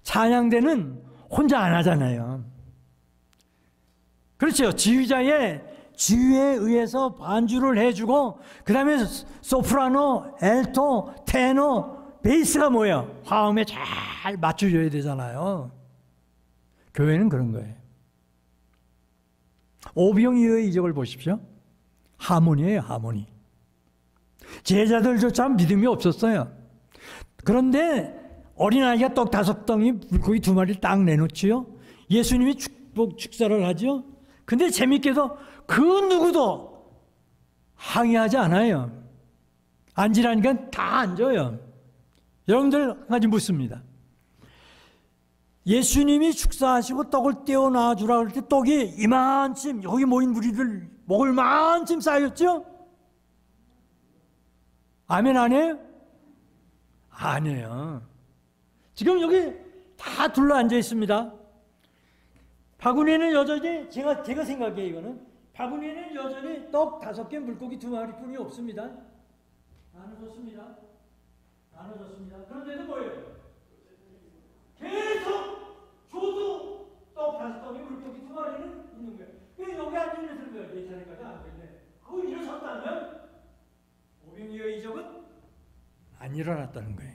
찬양대는 혼자 안 하잖아요. 그렇죠. 지휘자의 지휘에 의해서 반주를 해주고 그 다음에 소프라노, 엘토, 테너, 베이스가 뭐예요? 화음에 잘 맞춰줘야 되잖아요. 교회는 그런 거예요. 오비용 이후의 이적을 보십시오. 하모니예요. 하모니. 제자들조차 믿음이 없었어요. 그런데 어린아이가 떡 5덩이 물고기 2마리를 딱 내놓지요. 예수님이 축사를 하죠. 근데 재밌게도 그 누구도 항의하지 않아요. 앉으라니까 다 앉아요. 여러분들 한 가지 묻습니다. 예수님이 축사하시고 떡을 떼어 놔주라 그럴 때 떡이 이만큼 여기 모인 무리들 먹을 만큼 쌓였죠? 아멘 안 해요? 아니에요. 지금 여기 다 둘러 앉아 있습니다. 바구니에는 여전히 제가 생각해요. 이거는 바구니에는 여전히 떡 5개 물고기 2마리뿐이 없습니다. 나눠줬습니다. 그런데도 뭐예요? 계속 줘도 떡 5덩이 물고기 2마리는 있는 거예요. 왜 여기 앉아있는 거예요. 4차례까지 앉아있네. 그거 일어섰다면 오병이어의 이적은 안 일어났다는 거예요.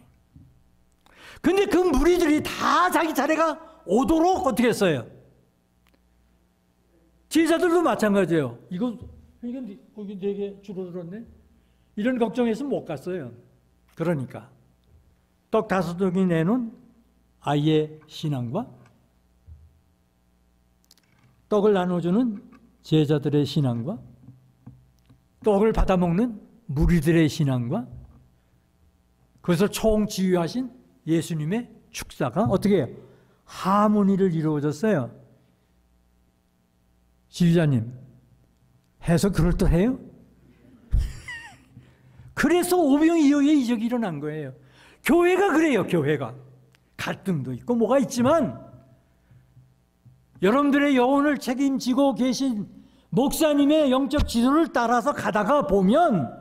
근데 그 무리들이 다 자기 차례가 오도록 어떻게 했어요? 제자들도 마찬가지예요. 이거 되게 줄어들었네? 이런 걱정해서 못 갔어요. 그러니까 떡 5덩이 내놓은 아이의 신앙과 떡을 나눠주는 제자들의 신앙과 떡을 받아먹는 무리들의 신앙과 그것을 총지휘하신 예수님의 축사가 어떻게 해요? 하모니를 이루어졌어요. 지휘자님, 해서 그럴듯해요? 그래서 오병이어의 이적이 일어난 거예요. 교회가 그래요. 교회가 갈등도 있고 뭐가 있지만 여러분들의 영혼을 책임지고 계신 목사님의 영적 지도를 따라서 가다가 보면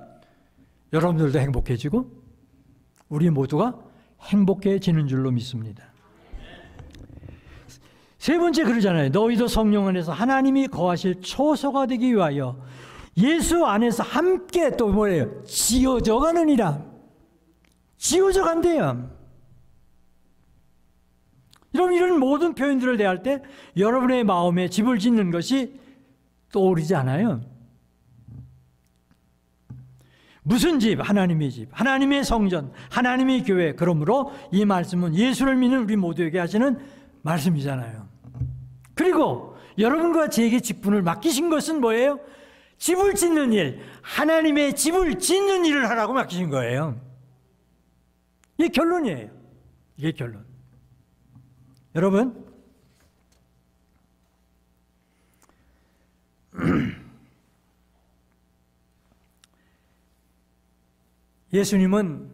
여러분들도 행복해지고 우리 모두가 행복해지는 줄로 믿습니다. 세 번째 그러잖아요. 너희도 성령 안에서 하나님이 거하실 초소가 되기 위하여 예수 안에서 함께 또 뭐예요? 지어져 가느니라. 지어져 간대요. 여러분 이런 모든 표현들을 대할 때 여러분의 마음에 집을 짓는 것이 떠오르지 않아요? 무슨 집? 하나님의 집, 하나님의 성전, 하나님의 교회. 그러므로 이 말씀은 예수를 믿는 우리 모두에게 하시는 말씀이잖아요. 그리고 여러분과 제게 직분을 맡기신 것은 뭐예요? 집을 짓는 일, 하나님의 집을 짓는 일을 하라고 맡기신 거예요. 이게 결론이에요. 이게 결론. 여러분, 예수님은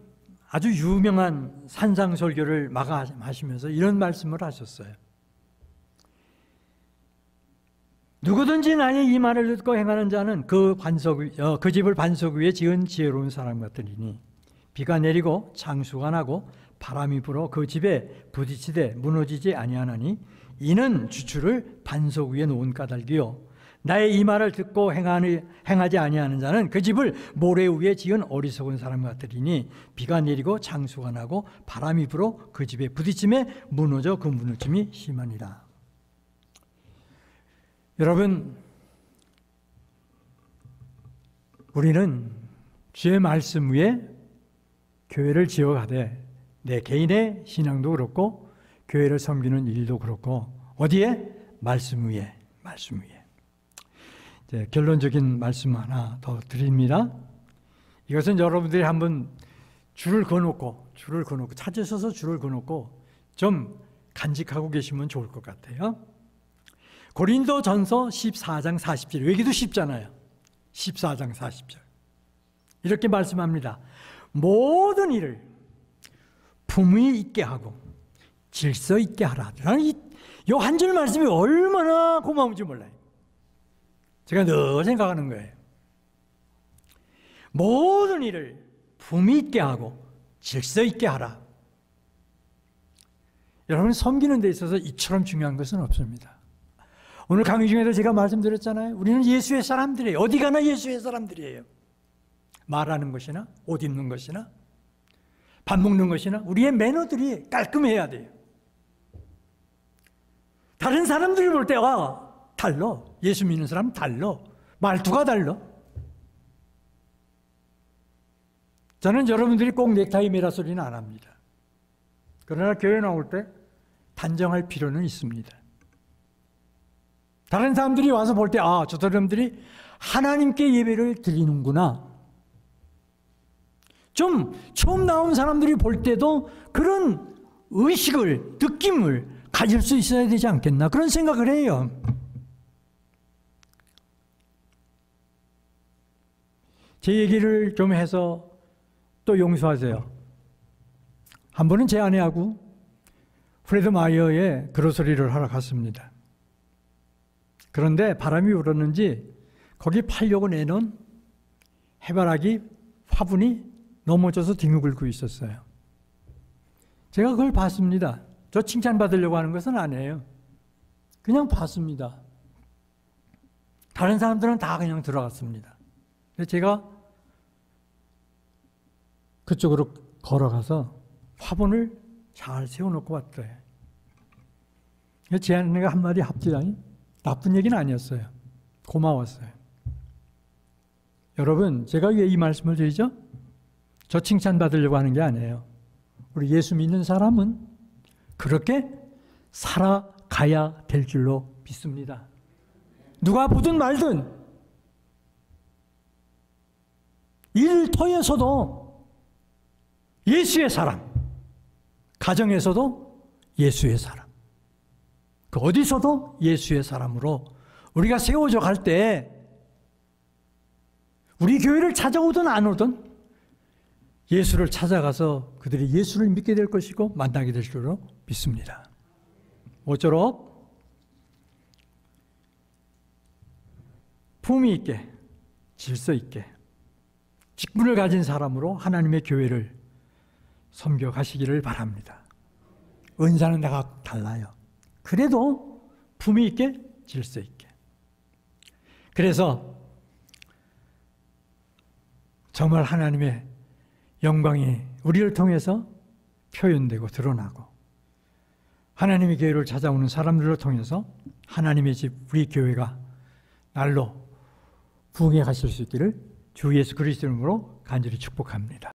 아주 유명한 산상설교를 마감하시면서 이런 말씀을 하셨어요. 누구든지 나의 이 말을 듣고 행하는 자는 그 집을 반석 위에 지은 지혜로운 사람 같으리니 비가 내리고 창수가 나고 바람이 불어 그 집에 부딪히되 무너지지 아니하나니 이는 주추를 반석 위에 놓은 까닭이요 나의 이 말을 듣고 행하지 아니하는 자는 그 집을 모래 위에 지은 어리석은 사람 같으리니 비가 내리고 창수가 나고 바람이 불어 그 집에 부딪힘에 무너져 그 무너짐이 심하니라. 여러분, 우리는 주의 말씀 위에 교회를 지어가되 내 개인의 신앙도 그렇고 교회를 섬기는 일도 그렇고 어디에? 말씀 위에, 말씀 위에. 이제 결론적인 말씀 하나 더 드립니다. 이것은 여러분들이 한번 줄을 그어놓고 찾으셔서 줄을 그어놓고 좀 간직하고 계시면 좋을 것 같아요. 고린도전서 14장 40절, 여기도 쉽잖아요. 14장 40절 이렇게 말씀합니다. 모든 일을 품위 있게 하고 질서 있게 하라. 이 한 줄 말씀이 얼마나 고마운지 몰라요. 제가 늘 생각하는 거예요. 모든 일을 품위 있게 하고 질서 있게 하라. 여러분, 섬기는 데 있어서 이처럼 중요한 것은 없습니다. 오늘 강의 중에도 제가 말씀드렸잖아요. 우리는 예수의 사람들이에요. 어디 가나 예수의 사람들이에요. 말하는 것이나 옷 입는 것이나 밥 먹는 것이나 우리의 매너들이 깔끔해야 돼요. 다른 사람들이 볼 때 달라. 예수 믿는 사람 달라. 말투가 달라. 저는 여러분들이 꼭 넥타이 매라 소리는 안 합니다. 그러나 교회 나올 때 단정할 필요는 있습니다. 다른 사람들이 와서 볼 때 저 사람들이 하나님께 예배를 드리는구나. 좀 처음 나온 사람들이 볼 때도 그런 의식을, 느낌을 가질 수 있어야 되지 않겠나, 그런 생각을 해요. 제 얘기를 좀 해서 또 용서하세요. 한 번은 제 아내하고 프레드 마이어의 그로서리를 하러 갔습니다. 그런데 바람이 불었는지 거기 팔려고 내놓은 해바라기 화분이 넘어져서 뒹굴 긁고 있었어요. 제가 그걸 봤습니다. 저 칭찬받으려고 하는 것은 아니에요. 그냥 봤습니다. 다른 사람들은 다 그냥 들어갔습니다. 제가 그쪽으로 걸어가서 화분을 잘 세워놓고 왔어요. 제 아내가 한마디 합디다니 나쁜 얘기는 아니었어요. 고마웠어요. 여러분, 제가 왜 이 말씀을 드리죠? 저 칭찬받으려고 하는 게 아니에요. 우리 예수 믿는 사람은 그렇게 살아가야 될 줄로 믿습니다. 누가 보든 말든 일터에서도 예수의 사람, 가정에서도 예수의 사람, 그 어디서도 예수의 사람으로 우리가 세워져 갈 때 우리 교회를 찾아오든 안 오든 예수를 찾아가서 그들이 예수를 믿게 될 것이고 만나게 될 줄로 믿습니다. 모쪼록 품위 있게, 질서 있게 직분을 가진 사람으로 하나님의 교회를 섬겨가시기를 바랍니다. 은사는 다 달라요. 그래도 품위 있게, 질서 있게. 그래서 정말 하나님의 영광이 우리를 통해서 표현되고 드러나고 하나님의 교회를 찾아오는 사람들을 통해서 하나님의 집, 우리 교회가 날로 부흥해 가실 수 있기를 주 예수 그리스도 이름으로 간절히 축복합니다.